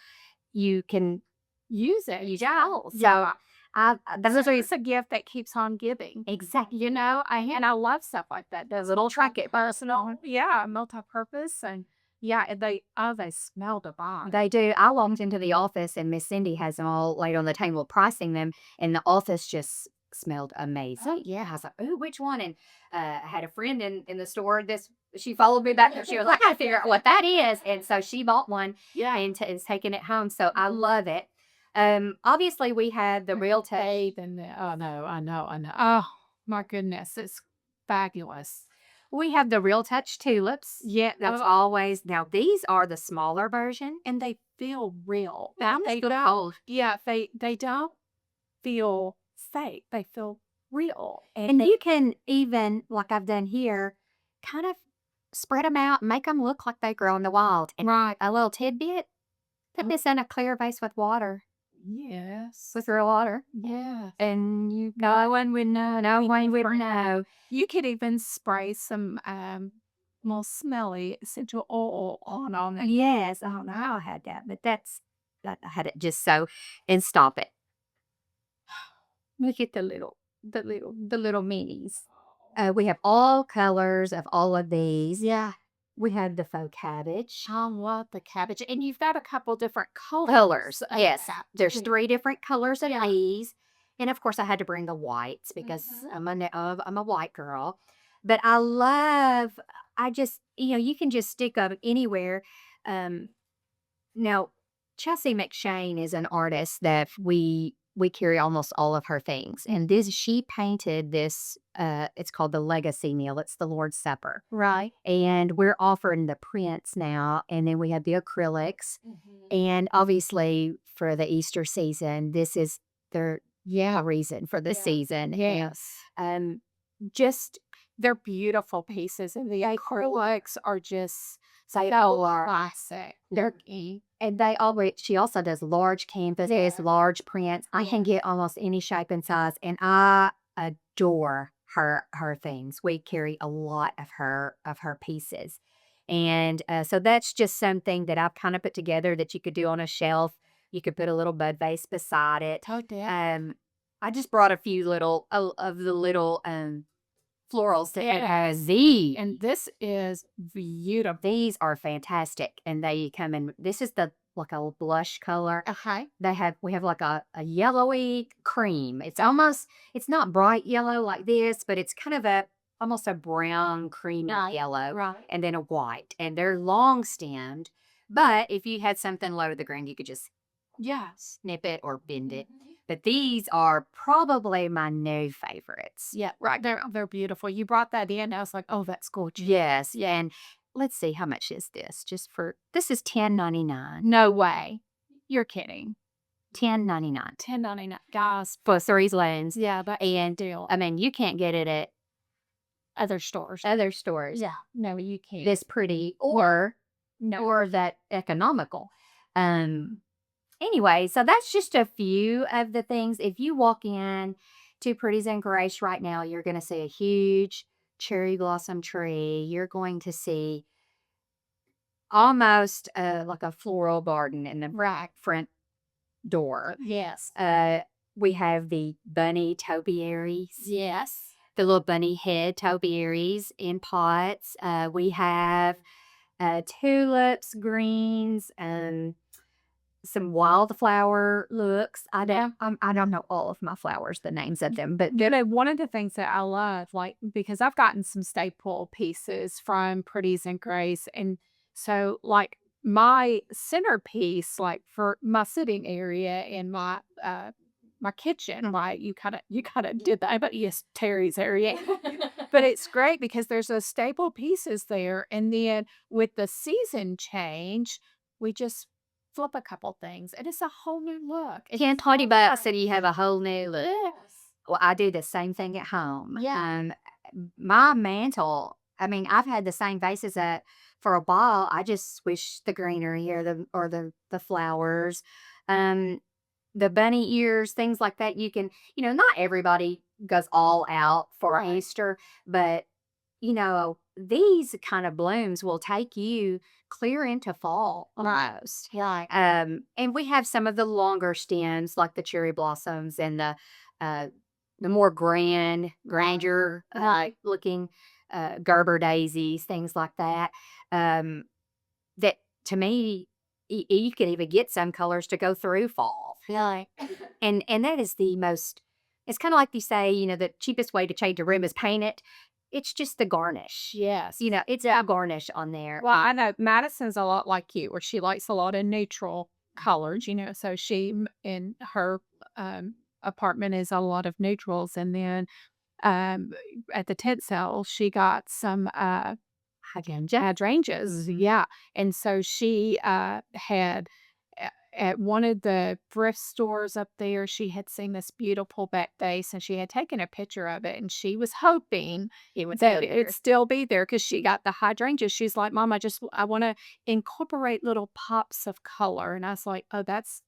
you can Use it. use yours. Yeah. That's It's a gift that keeps on giving. exactly. I love stuff like that. Those little trinket personal. Yeah, multi-purpose. And yeah, they smell divine. They do. I walked into the office and Miss Cindy has them all laid on the table pricing them, and the office just smelled amazing. Oh, Yeah, I was like, "Ooh, which one?" And I had a friend in the store. She followed me back and she was like, "I gotta figure out what that is," and so she bought one. Yeah. And is taking it home. So I love it. Obviously we had the real tape. And I know. Oh my goodness, it's fabulous. We have the real touch tulips. Yeah, That's always now. These are the smaller version. and they feel real. They don't. don't. Yeah, they don't feel fake. They feel real. And you can even, like I've done here, kind of spread them out, make them look like they grow in the wild. And Right. a little tidbit, put this in a clear vase with water, Yes. with real water. Yeah. And no one would know. No one would know. You could even spray some more smelly essential oil on it. Yes. I don't know how I had that, but I had it just so, and stop it. Look at the little minis. We have all colors of all of these. Yeah. We have the faux cabbage. I love the cabbage. And you've got a couple different Colors. of Yes. that. There's 3 different colors of these. And of course I had to bring the whites because I'm a white girl. But I love I just, you can just stick up anywhere. Now, Chelsea McShane is an artist that we carry almost all of her things, and this she painted this. It's called the Legacy Meal. It's the Lord's Supper, Right. and we're offering the prints now, and then we have the acrylics, and obviously for the Easter season, this is their reason for the season. Yes. Just They're beautiful pieces, and the acrylics are just so classic. they're and they always she also does large canvases, large prints. I can get almost any shape and size, and I adore her things. We carry a lot of her pieces. And so that's just something that I've kind of put together that you could do on a shelf. You could put a little bud vase beside it. Oh, yeah. I just brought a few little of the little florals to And this is beautiful. these are fantastic, and they come in. This is the like a blush color. Okay. We have like a yellowy cream. It's not bright yellow like this, but it's kind of almost a brown creamy yellow, Right. and then a white. And they're long stemmed. But if you had something low to the ground, you could just Yes. snip it or bend it. But these are probably my new favorites. Yeah. Right. They're beautiful. You brought that in. I was like, oh, that's gorgeous. Yes, yeah, and let's see, how much is this? This is $10.99. No way. You're kidding. $10.99 $10.99. Guys. for 3 lanes. Yeah, but And deal. I mean, you can't get it at Other stores. other stores Yeah. No, you can't. this pretty or No. that economical. Anyway, so that's just a few of the things. If you walk in to Pretty's and Grace right now, you're going to see a huge cherry blossom tree. You're going to see almost like a floral garden in the front door. Yes. We have the bunny topiaries. Yes. The little bunny head topiaries in pots. We have tulips, greens, some wildflower looks. I don't know all of my flowers, the names of them, but One of the things that I love, like, because I've gotten some staple pieces from Pretty's and Grace. And so, like, my centerpiece, like, for my sitting area in my kitchen, like, you kind of did that, but yes, Terry's area. But it's great because there's those staple pieces there. And then with the season change, we just flip a couple things and it's a whole new look. can't talk about so you have a whole new look. Yes. Well, I do the same thing at home. Yeah. My mantle, I mean, I've had the same vases up for a while. I just swish the greenery or the flowers. The bunny ears, things like that. You can, not everybody goes all out for Easter, but these kind of blooms will take you clear into fall almost. Yeah. And we have some of the longer stems like the cherry blossoms and the more grandeur looking Gerber daisies, things like that. That to me, you can even get some colors to go through fall. Yeah. And that is the most, it's kind of like you say, the cheapest way to change a room is paint it. It's just the garnish. Yes. It's a garnish on there. Well, I know Madison's a lot like you, where she likes a lot of neutral colors, so she, in her apartment, is a lot of neutrals. And then at the tent sale, she got some hydrangeas. Yeah. And so she had at one of the thrift stores up there, she had seen this beautiful back vase and she had taken a picture of it, and she was hoping it'd still be there because she got the hydrangeas. She's like, Mom, I want to incorporate little pops of color. And I was like, oh,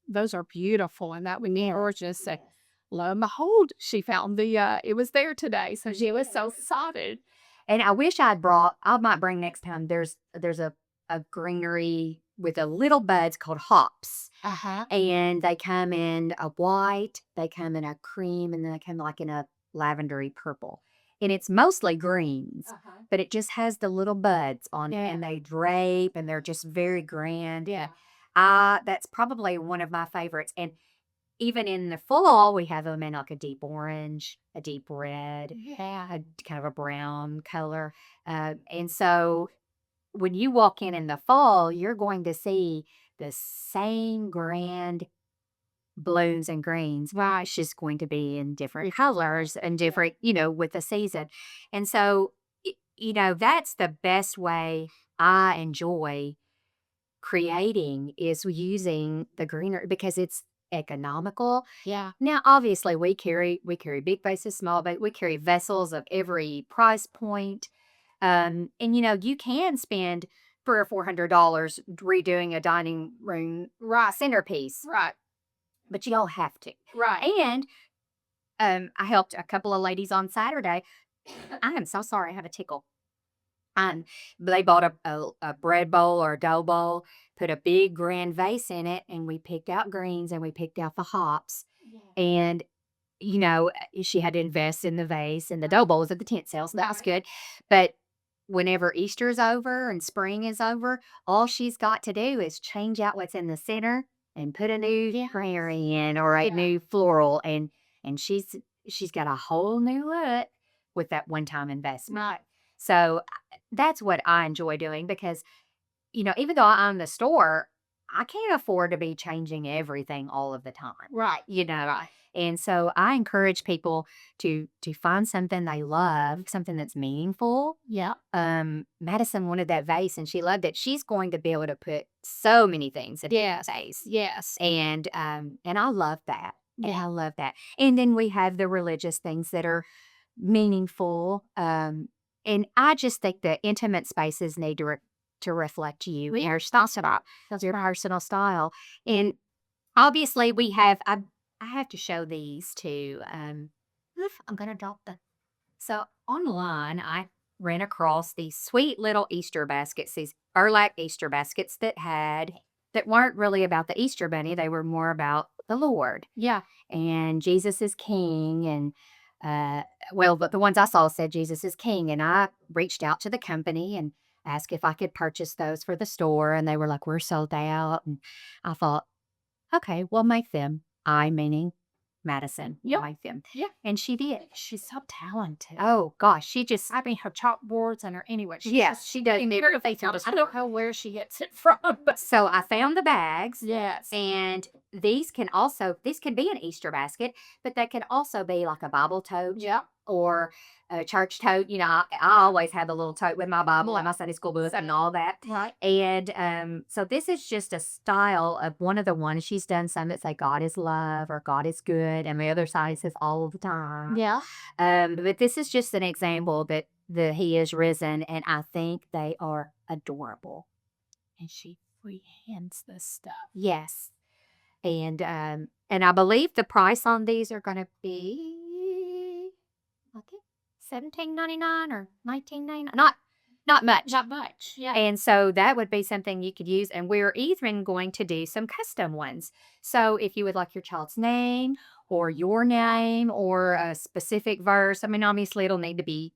those are beautiful. And that would be gorgeous. And lo and behold, she found it was there today. So she was so excited. And I wish I might bring next time. There's a greenery with a little buds called hops. And they come in a white, they come in a cream, and then they come like in a lavendery purple. And it's mostly greens, but it just has the little buds on it, and they drape, and they're just very grand. Yeah. That's probably one of my favorites. And even in the fall, we have them in like a deep orange, a deep red, a kind of a brown color. And so when you walk in the fall, you're going to see the same grand blues and greens. Right. It's just going to be in different colors and different, with the season. And so, that's the best way I enjoy creating is using the greenery because it's economical. Yeah. Now, obviously, we carry big vases, small vases. We carry vessels of every price point. And you can spend $300 or $400 redoing a dining room centerpiece, Right. but you don't have to. Right. And I helped a couple of ladies on Saturday. I am so sorry, I have a tickle. They bought a bread bowl or a dough bowl, put a big grand vase in it, and we picked out greens and we picked out the hops. And she had to invest in the vase, and the dough bowl was at the tent sale, so that was good. But whenever Easter's over and spring is over, all she's got to do is change out what's in the center and put a new greenery in or a new floral, and she's got a whole new look with that one-time investment. Right. So that's what I enjoy doing because, even though I own the store, I can't afford to be changing everything all of the time. Right. Right. And so I encourage people to find something they love, something that's meaningful. Yeah. Madison wanted that vase and she loved it. She's going to be able to put so many things in that vase. Yes. And I love that. Yeah. And I love that. And then we have the religious things that are meaningful. And I just think the intimate spaces need to reflect you and your personal style. And obviously we have, I have to show these too. I'm going to drop them. So online, I ran across these sweet little Easter baskets, these burlap Easter baskets that weren't really about the Easter bunny. They were more about the Lord. Yeah. And Jesus is king. And but the ones I saw said Jesus is king. And I reached out to the company and asked if I could purchase those for the store. And they were like, we're sold out. And I thought, okay, we'll make them. I meaning Madison. Yep. Make them. Yeah. And she did. She's so talented. Oh gosh, she just Her chalkboards and her anyway. she does. I don't know where she gets it from. So I found the bags. Yes. And these can be an Easter basket, but they can also be like a Bible tote. Yeah. Or a church tote. I always have a little tote with my Bible and my Sunday school book and all that. Right. And so this is just a style of one of the ones. She's done some that say God is love or God is good, and the other side says all the time. Yeah. But this is just an example that He is risen, and I think they are adorable. And she freehands this stuff. Yes. And I believe the price on these are going to be, I think, $17.99 or $19.99. Not much. Not much. Yeah. And so that would be something you could use. And we're even going to do some custom ones. So if you would like your child's name or your name or a specific verse, I mean, obviously it'll need to be,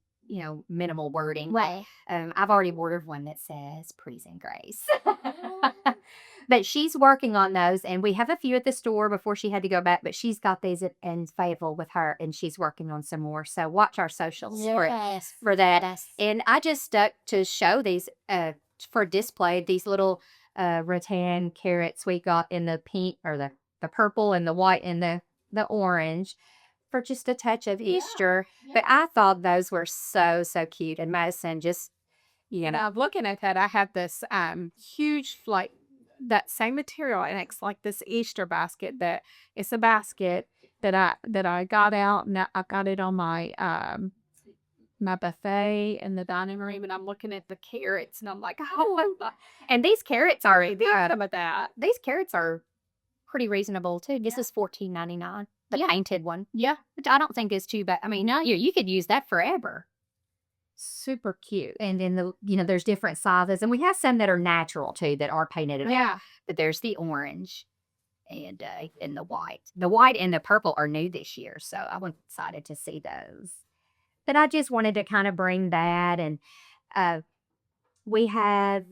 minimal wording. Right. I've already ordered one that says praise and grace. But she's working on those, and we have a few at the store before she had to go back, but she's got these in Fayetteville with her, and she's working on some more. So watch our socials for that. Yes. And I just stuck to show these for display, these little rattan carrots we got in the pink or the purple and the white and the orange for just a touch of Easter. Yeah. But I thought those were so, so cute. And Madison just, Now, looking at that, I have this huge, that same material, and it's like this Easter basket that it's a basket that I got out, and I got it on my my buffet in the dining room, and I'm looking at the carrots, and I'm like, oh, and these carrots are some of that. These carrots are pretty reasonable too. This is $14.99, the painted one. Yeah, which I don't think is too bad. I mean, you could use that forever. Super cute. And then there's different sizes, and we have some that are natural too that are painted. Yeah, but there's the orange and the white. The white and the purple are new this year, so I was excited to see those. But I just wanted to kind of bring that, and we have.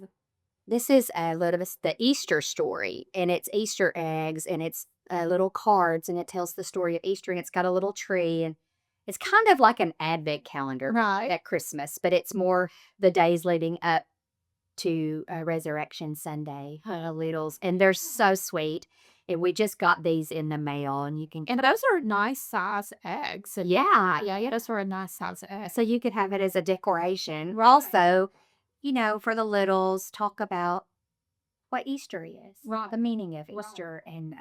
This is a little bit the Easter story, and it's Easter eggs, and it's little cards, and it tells the story of Easter, and it's got a little tree, and it's kind of like an advent calendar at Christmas, but it's more the days leading up to Resurrection Sunday, littles, and they're so sweet. And we just got these in the mail, and you can. And those are nice size eggs. Yeah, Those are a nice size eggs. so you could have it as a decoration. We're also, for the littles, talk about what Easter is, the meaning of Easter, and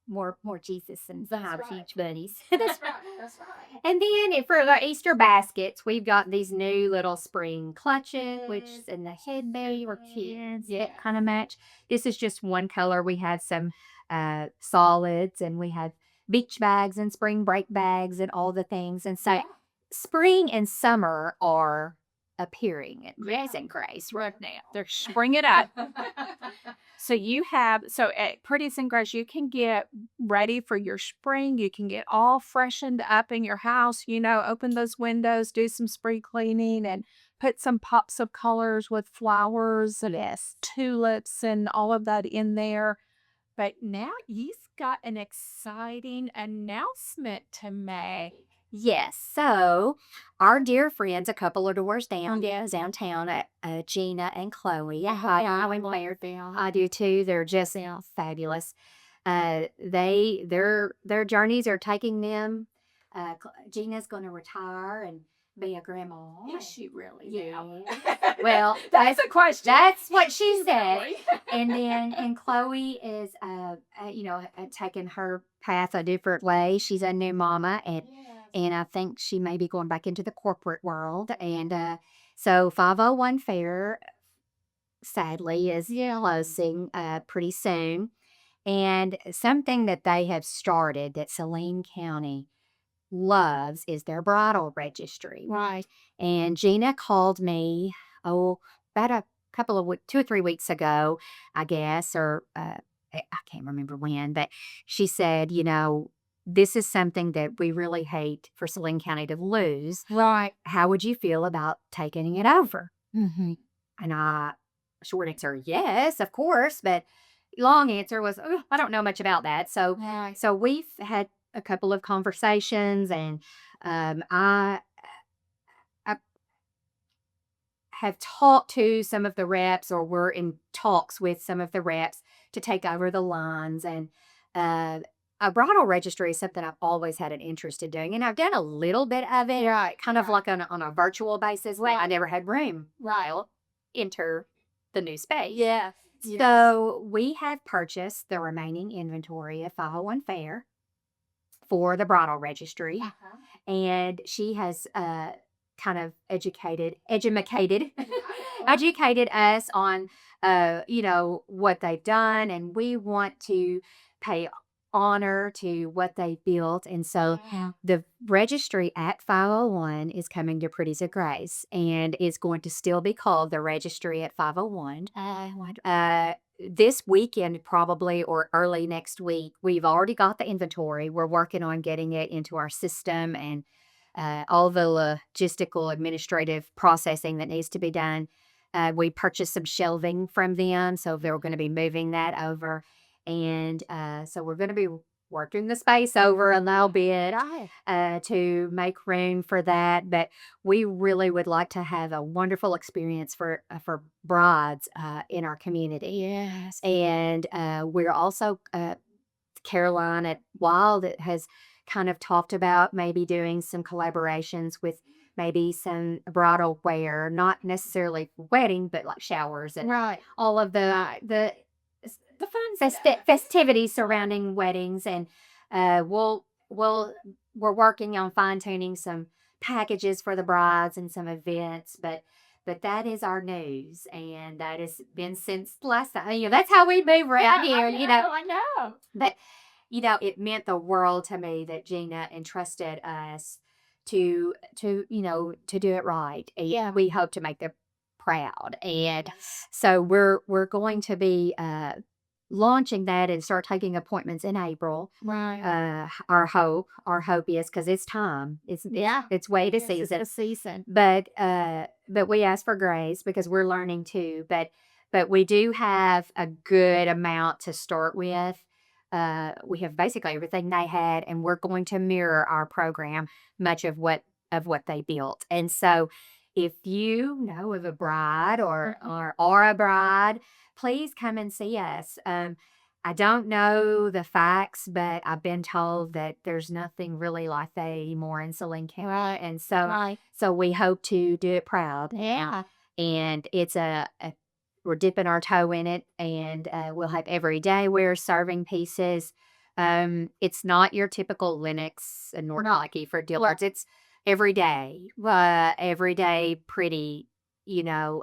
more Jesus and peach bunnies. That's right. And then for the Easter baskets, we've got these new little spring clutches, which and the headband or kids kind of match. This is just one color. We have some solids, and we have beach bags and spring break bags and all the things. And so spring and summer are appearing at Pretty's and Grace Right now. They're spring it up. So at Pretty's and Grace, you can get ready for your spring. You can get all freshened up in your house, open those windows, do some spring cleaning, and put some pops of colors with flowers and tulips and all of that in there. But now you've got an exciting announcement to make. Yes. So our dear friends, a couple of doors downtown, Gina and Chloe. I do too. They're just fabulous. Their journeys are taking them. Gina's going to retire and be a grandma. Is she really? Yeah. Well, That's a question. that's what she said. And Chloe is, taking her path a different way. She's a new mama, and I think she may be going back into the corporate world. And so 501 Fair, sadly, is closing pretty soon. And something that they have started that Saline County loves is their bridal registry. Right. And Gina called me, about a couple of 2 or 3 weeks ago, I guess, or I can't remember when, but she said, this is something that we really hate for Saline County to lose. Right. How would you feel about taking it over? Mm-hmm. And short answer, yes, of course. But long answer was, I don't know much about that. So, Right. so we've had a couple of conversations, and I have talked to some of the reps, or we're in talks with some of the reps to take over the lines. And a bridal registry is something I've always had an interest in doing, and I've done a little bit of it, kind of like on a virtual basis. Right. I never had room. Right. I'll enter the new space. Yes. So we have purchased the remaining inventory of 501 Fair for the bridal registry, and she has kind of educated us on what they've done, and we want to pay honor to what they built. And so the registry at 501 is coming to Pretty's of Grace, and is going to still be called the Registry at 501. This weekend, probably, or early next week, we've already got the inventory. We're working on getting it into our system, and all the logistical administrative processing that needs to be done. We purchased some shelving from them, so they're going to be moving that over. And so we're going to be working the space over a little bit to make room for that. But we really would like to have a wonderful experience for brides in our community. Yes. And we're also, Caroline at Wild has kind of talked about maybe doing some collaborations with maybe some bridal wear, not necessarily wedding, but like showers and all of the fun festivities surrounding weddings. And we're working on fine-tuning some packages for the brides and some events, but that is our news, and that has been since last time. That's how we move around here. I know. But it meant the world to me that Gina entrusted us to do it right. And we hope to make them proud. And so we're going to be launching that and start taking appointments in April. Right. Our hope is, because it's time. It's way to season. It's the season. But we ask for grace because we're learning too. But we do have a good amount to start with. we have basically everything they had, and we're going to mirror our program much of what they built. And so, if you know of a bride or a bride, please come and see us. I don't know the facts, but I've been told that there's nothing really like that anymore in Saline County. Right. And so, Right. so we hope to do it proud. Yeah. And it's we're dipping our toe in it, and we'll have everyday wear serving pieces. It's not your typical Linux and Nordike for dealers. It's everyday pretty, you know,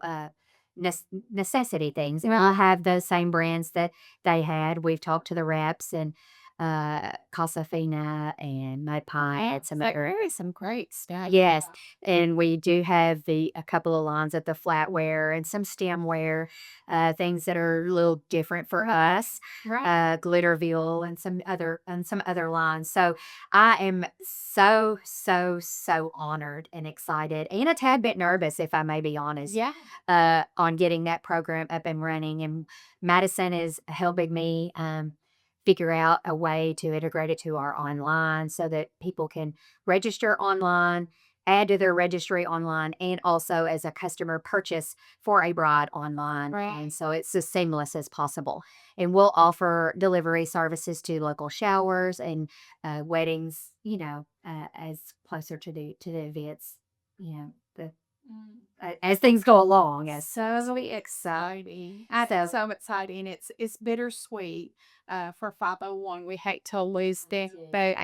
necessity things. And I'll have those same brands that they had. We've talked to the reps, and Casafina and Mud Pie had some other. There is some great stuff. Yes, and we do have a couple of lines of the flatware and some stemware, things that are a little different for us, Right. Glitterville and some other lines. So I am so honored and excited and a tad bit nervous, if I may be honest, Yeah. on getting that program up and running. And Madison is helping me figure out a way to integrate it to our online so that people can register online, add to their registry online, and also as a customer purchase for a bride online. Right. And so it's as seamless as possible. And we'll offer delivery services to local showers and weddings, as closer to the events, the as things go along. As So exciting. so, So exciting. It's bittersweet for 501. We hate to lose them, but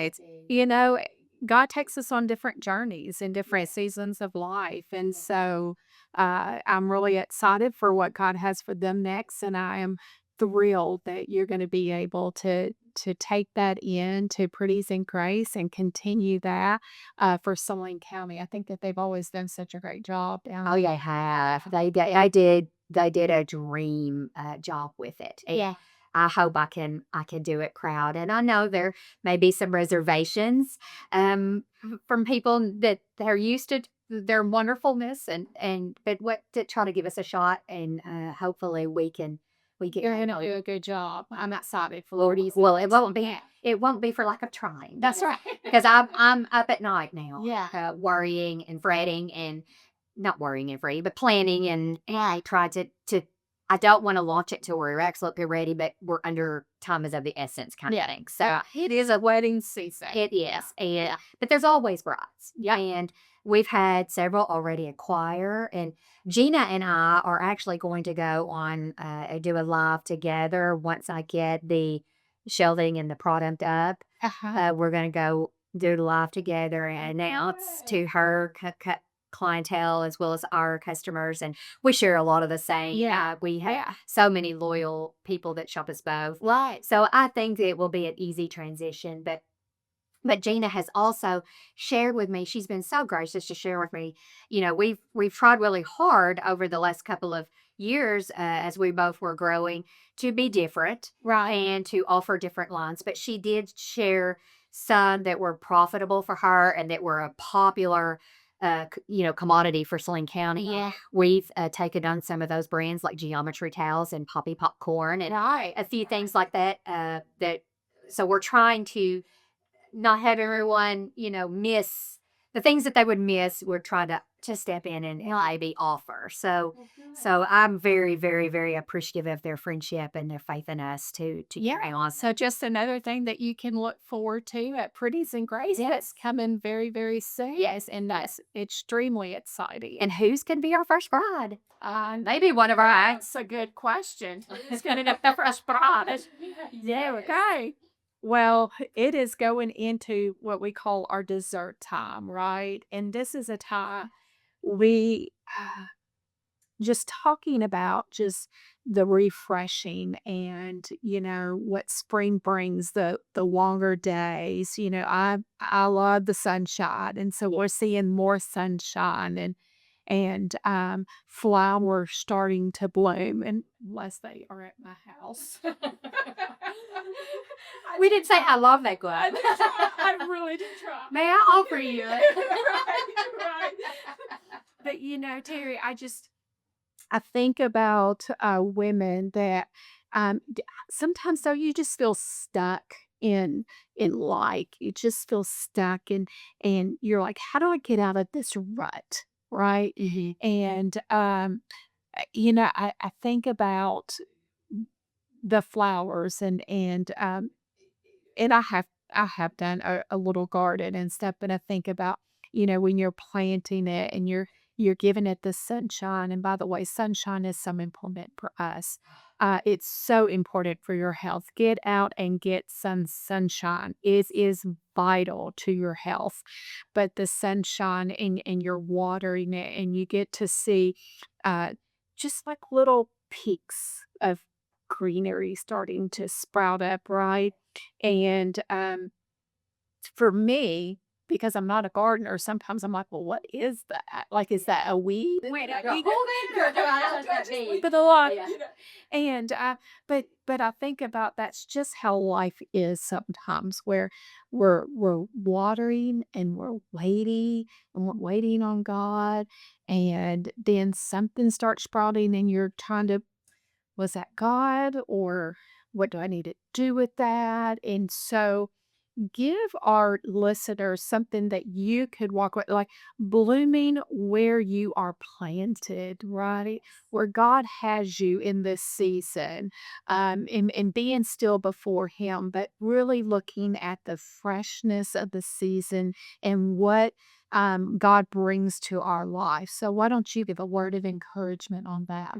God takes us on different journeys in different seasons of life. And so I'm really excited for what God has for them next. And I am thrilled that you're going to be able to take that in to Pretties and Grace and continue that for Saline County. I think that they've always done such a great job down oh yeah, I have. They did a dream job with it. And Yeah. I hope I can do it proud. And I know there may be some reservations from people that they're used to their wonderfulness, and but what to try to give us a shot, and hopefully we You're can gonna do a good job. I'm excited for Lordy's. Well, it won't be for lack of trying. That's right. Because I'm up at night now, Yeah. worrying and fretting, and not worrying and fretting, but planning, and I tried to. I don't want to launch it till we're absolutely ready, but we're under time is of the essence kind of thing. So It is a wedding season. it is, and but there's always brides. Yeah. And we've had several already acquire, and Gina and I are actually going to go on do a live together once I get the shelving and the product up. Uh-huh. We're going to go do the live together and announce to her clientele as well as our customers, and we share a lot of the same. Yeah. We have Yeah. so many loyal people that shop us both. Right. So I think it will be an easy transition, but Gina has also shared with me, she's been so gracious to share with me, we've tried really hard over the last couple of years as we both were growing to be different Right. and to offer different lines. But she did share some that were profitable for her and that were a popular commodity for Saline County. Yeah. We've taken on some of those brands like Geometry Towels and Poppy Popcorn and Right. a few things like that. So we're trying to not have everyone, miss the things that they would miss. We're trying to step in and maybe offer. So I'm very, very, very appreciative of their friendship and their faith in us to carry on. So just another thing that you can look forward to at Pretties and Grace. That's coming very, very soon. Yes. And that's extremely exciting. And who's going to be our first bride? Maybe one of our That's a good question. Who's going to be the first bride? Yeah, okay. Well, it is going into what we call our dessert time, right? And this is a time we just talking about just the refreshing and what spring brings, the longer days. I love the sunshine, and so we're seeing more sunshine and flowers starting to bloom, and unless they are at my house. We didn't say I love that glove. I really did try. May I offer you it? Right. But Terry, I think about women that Sometimes though you just feel stuck in life. You just feel stuck and you're like, how do I get out of this rut? Right. And I think about the flowers and I have done a little garden and stuff, but I think about, when you're planting it and you're giving it the sunshine. And by the way, sunshine is so important for us. It's so important for your health. Get out and get some sunshine. It is vital to your health. But the sunshine and you're watering it and you get to see uh, just like little peaks of greenery starting to sprout up, right? And, for me, because I'm not a gardener, sometimes I'm like, "Well, what is that? Like, is that a weed?" Wait, hold in there. No, I don't touch me. But a lot, Yeah. and, but I think about that's just how life is sometimes, where we're watering and we're waiting and we're waiting on God, and then something starts sprouting and you're trying to, "Was that God?" Or, "What do I need to do with that?" And so give our listeners something that you could walk away like blooming where you are planted, right? Where God has you in this season, and being still before Him, but really looking at the freshness of the season and what God brings to our life. So, why don't you give a word of encouragement on that?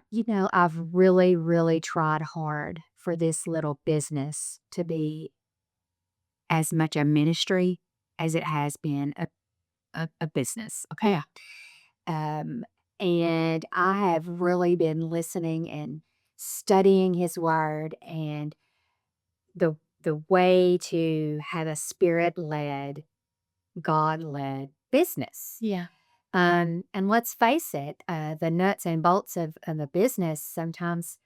I've really, really tried hard for this little business to be as much a ministry as it has been a business. Okay. Um, and I have really been listening and studying his word and the way to have a spirit led, God led business. Yeah. And let's face it, the nuts and bolts of the business sometimes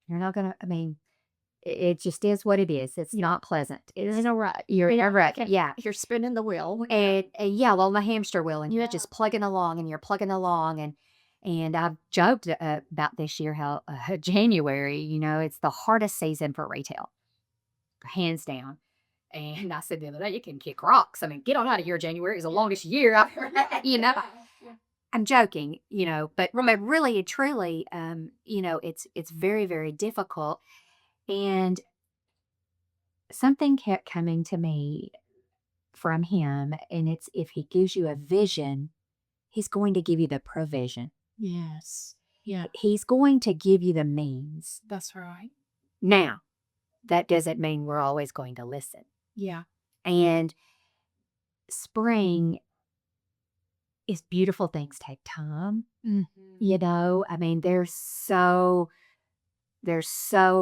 you're not gonna. I mean, it just is what it is. It's not pleasant. It's In a rut. you're in a rut. Yeah. You're spinning the wheel. And yeah, well, on the hamster wheel, and you're just plugging along, and you're plugging along, and I've joked about this year how January, it's the hardest season for retail, hands down. And I said the other day, you can kick rocks. I mean, get on out of here. January is the longest year I've ever had, I'm joking, but really and truly, it's very, very difficult. And something kept coming to me from him, and it's if he gives you a vision, he's going to give you the provision. Yes. Yeah, He's going to give you the means. that's right. Now, that doesn't mean we're always going to listen. Yeah. And spring is beautiful. Things take time. I mean, there's so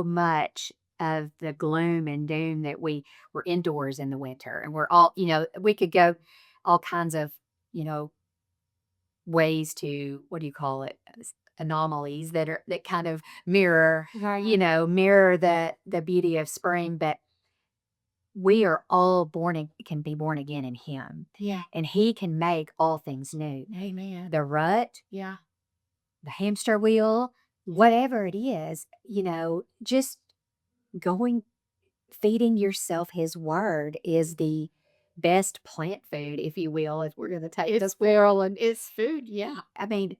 much of the gloom and doom that we're indoors in the winter, and we're all, we could go all kinds of, you know, ways to, what do you call it? Anomalies that kind of mirror, Right. mirror the beauty of spring, but we are all can be born again in him, Yeah. and he can make all things new. Amen. The rut, Yeah. the hamster wheel, whatever it is, just going, feeding yourself his word is the best plant food, if you will, if we're going to take It's this. well and it's food. Yeah. I mean,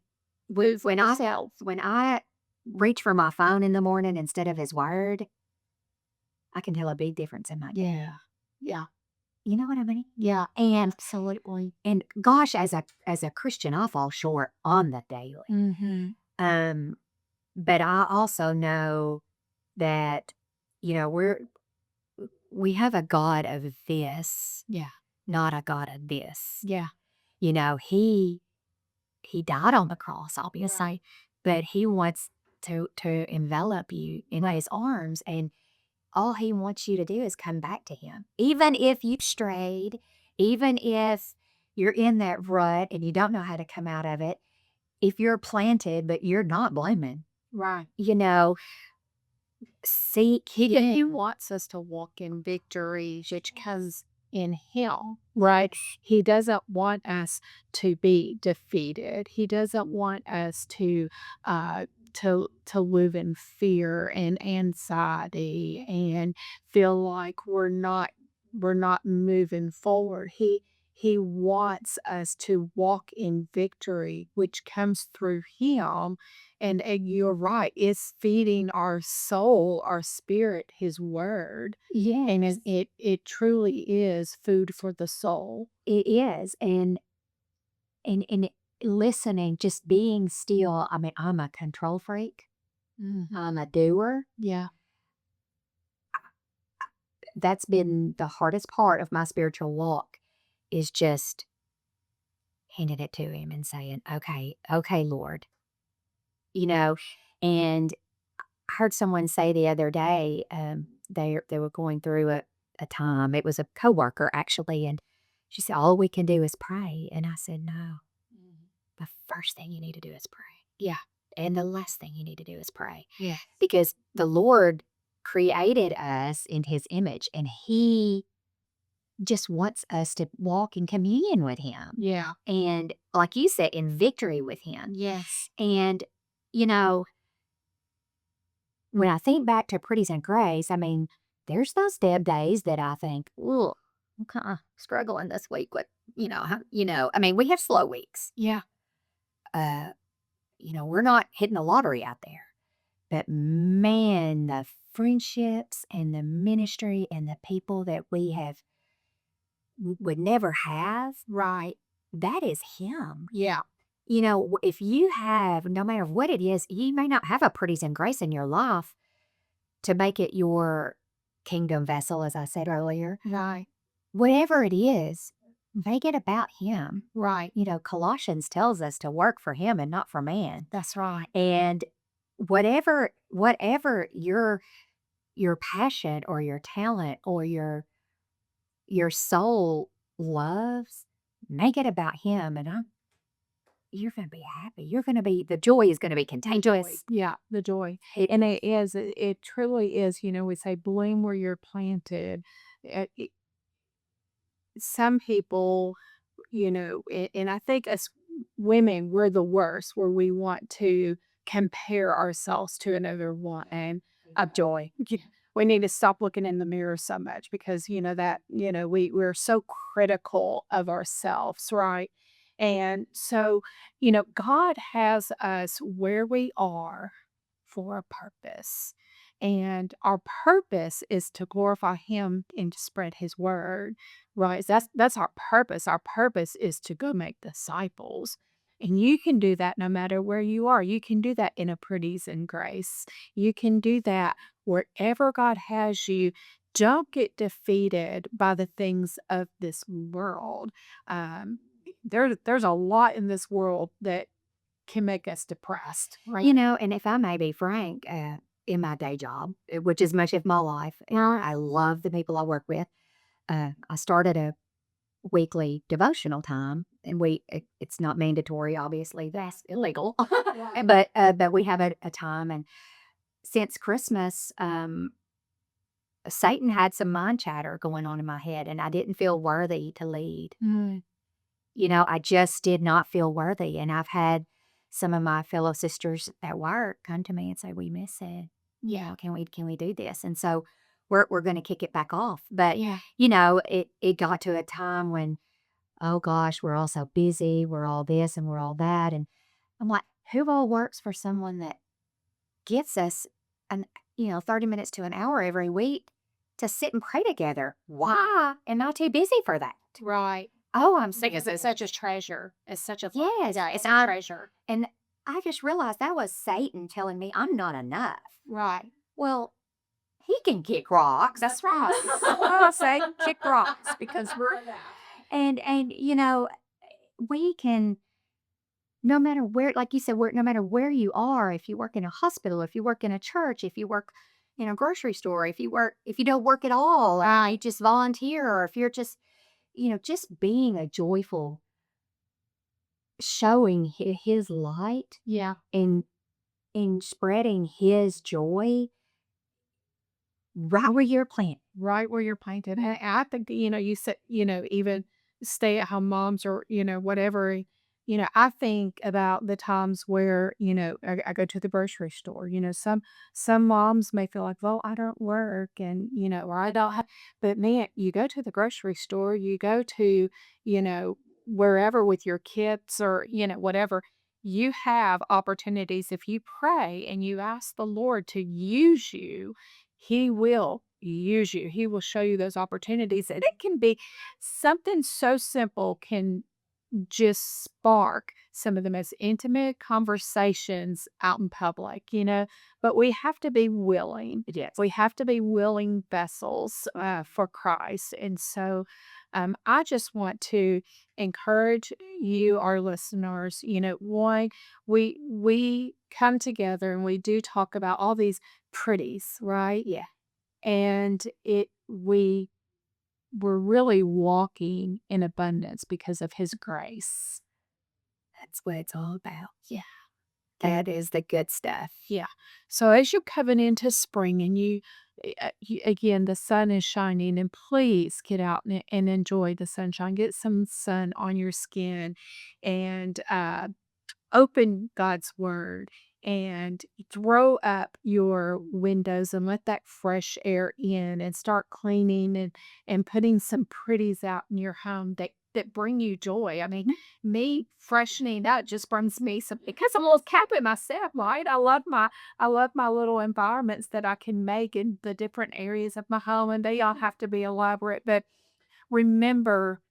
With when I self. when I reach for my phone in the morning instead of his word, I can tell a big difference in my day. Yeah. Yeah. You know what I mean? Yeah. And Absolutely. and gosh, as a Christian, I fall short on the daily. Mm-hmm. Um, but I also know that we have a God of this, Yeah. not a God of this. Yeah. He died on the cross, obviously, Right. but he wants to envelop you in his arms, and all he wants you to do is come back to him. Even if you've strayed, even if you're in that rut and you don't know how to come out of it, if you're planted but you're not blooming, Right. seek He wants us to walk in victory, which comes in Him, right? He doesn't want us to be defeated. He doesn't want us to to live in fear and anxiety and feel like we're not moving forward. He wants us to walk in victory, which comes through him. And you're right, it's feeding our soul, our spirit, his word. And Yes, it truly is food for the soul. it is. And listening, just being still. I mean, I'm a control freak. I'm a doer. Yeah. That's been the hardest part of my spiritual walk is just handing it to him and saying, "Okay, okay, Lord." You know, and I heard someone say the other day, they were going through a time. It was a coworker actually, and she said, "All we can do is pray." And I said, "No, the first thing you need to do is pray. Yeah. And the last thing you need to do is pray." Yeah. Because the Lord created us in his image, and he just wants us to walk in communion with him. Yeah. And like you said, in victory with him. Yes. And, you know, when I think back to Pretties and Grace, I mean, there's those dead days that I think, "Ooh, I'm kind of struggling this week with, I mean, we have slow weeks. Yeah. Uh, we're not hitting the lottery out there. But man, the friendships and the ministry and the people that we would never have, Right. that is him. Yeah. If you have, no matter what it is, you may not have a Pretties and Grace in your life to make it your kingdom vessel, as I said earlier. Right. Whatever it is, make it about him. Right. Colossians tells us to work for him and not for man. That's right. And whatever your passion or your talent or your soul loves, make it about him, and you're going to be happy. The joy is going to be contagious. Yeah, the joy. It- And it truly is, we say bloom where you're planted. Some people, and I think us women, we're the worst where we want to compare ourselves to another woman of joy. We need to stop looking in the mirror so much because, we're so critical of ourselves, right? And so, God has us where we are for a purpose. And our purpose is to glorify him and to spread his word. Right, that's our purpose. Our purpose is to go make disciples, and you can do that no matter where you are. You can do that in a Pretties and Grace. You can do that wherever God has you. Don't get defeated by the things of this world. Um, there's a lot in this world that can make us depressed, right? And if I may be frank, in my day job, which is much of my life, and I love the people I work with. I started a weekly devotional time, and it's not mandatory, obviously, that's illegal. But we have a time, and since Christmas, Satan had some mind chatter going on in my head, and I didn't feel worthy to lead. Mm. I just did not feel worthy, and I've had some of my fellow sisters at work come to me and say, "We miss it. Yeah. Can we do this?" And so we're going to kick it back off. But Yeah. it got to a time when, oh gosh, we're all so busy, we're all this and we're all that, and I'm like, who all works for someone that gets us 30 minutes to an hour every week to sit and pray together? Why? And not too busy for that. Right. Oh, I'm sick Because of it's such a treasure. It's such a Yes, yeah, it's it's a not. treasure. And I just realized that was Satan telling me I'm not enough. Right. Well, he can kick rocks. That's right. I say kick rocks because and we can, no matter where, like you said, no matter where you are, if you work in a hospital, if you work in a church, if you work in a grocery store, if you don't work at all, you just volunteer, or if you're just just being a joyful, showing his light Yeah. and in spreading his joy right where you're planted. Right where you're planted. And I think, you said, even stay at home moms or, whatever, I think about the times where, I go to the grocery store. Some moms may feel like, well, I don't work and, or I don't have, but man, you go to the grocery store, you go to, you know, wherever with your kids or, whatever, you have opportunities. If you pray and you ask the Lord to use you, He will use you. He will show you those opportunities. And it can be something so simple can just spark some of the most intimate conversations out in public, but we have to be willing. Yes. We have to be willing vessels for Christ. And so I just want to encourage you, our listeners, one, we come together and we do talk about all these pretties, right? Yeah. And we're really walking in abundance because of His grace. That's what it's all about. Yeah. That is the good stuff. Yeah. So as you're coming into spring and again, the sun is shining, and please get out and enjoy the sunshine. Get some sun on your skin and open God's word and throw up your windows and let that fresh air in and start cleaning and putting some pretties out in your home that bring you joy. I mean, me freshening up just brings me some, because I'm a little Catholic myself, right? I love my little environments that I can make in the different areas of my home, and they all have to be elaborate. But remember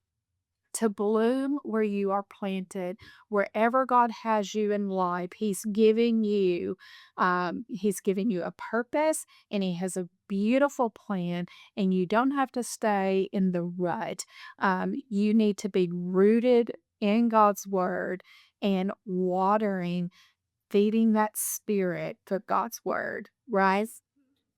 to bloom where you are planted, wherever God has you in life. He's giving you a purpose, and He has a beautiful plan, and you don't have to stay in the rut. You need to be rooted in God's word and watering, feeding that spirit for God's word, right?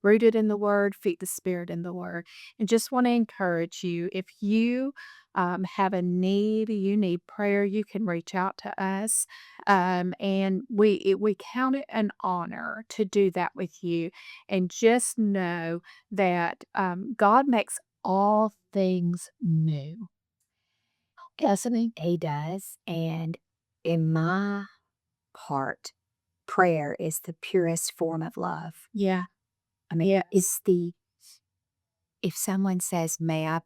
Rooted in the word, feed the spirit in the word. And just want to encourage you, if you have a need, you need prayer, you can reach out to us. And we count it an honor to do that with you. And just know that God makes all things new. Doesn't He? He does. And in my heart, prayer is the purest form of love. Yeah. I mean, Yeah. if someone says, may I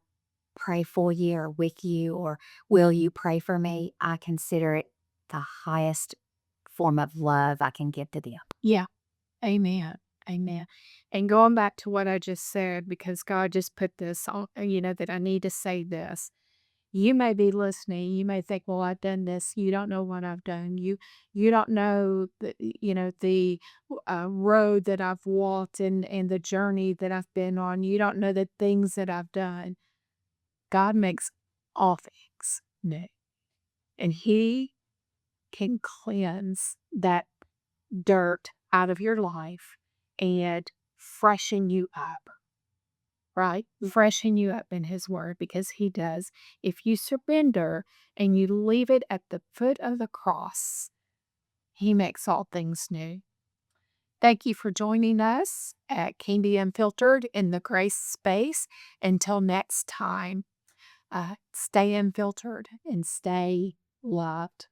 pray for you or with you, or will you pray for me? I consider it the highest form of love I can give to them. Yeah. Amen. Amen. And going back to what I just said, because God just put this on, that I need to say this. You may be listening. You may think, well, I've done this. You don't know what I've done. You don't know the road that I've walked and the journey that I've been on. You don't know the things that I've done. God makes all things new. And He can cleanse that dirt out of your life and freshen you up, right? Freshen you up in His word, because He does. If you surrender and you leave it at the foot of the cross, He makes all things new. Thank you for joining us at Kandi Unfiltered in the Grace Space. Until next time, stay unfiltered and stay loved.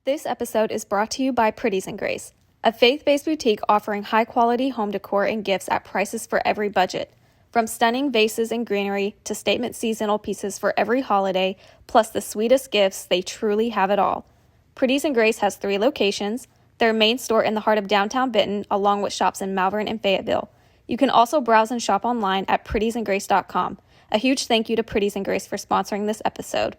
This episode is brought to you by Pretties and Grace, a faith-based boutique offering high-quality home decor and gifts at prices for every budget. From stunning vases and greenery to statement seasonal pieces for every holiday, plus the sweetest gifts, they truly have it all. Pretties and Grace has 3 locations, their main store in the heart of downtown Benton, along with shops in Malvern and Fayetteville. You can also browse and shop online at prettiesandgrace.com. A huge thank you to Pretties and Grace for sponsoring this episode.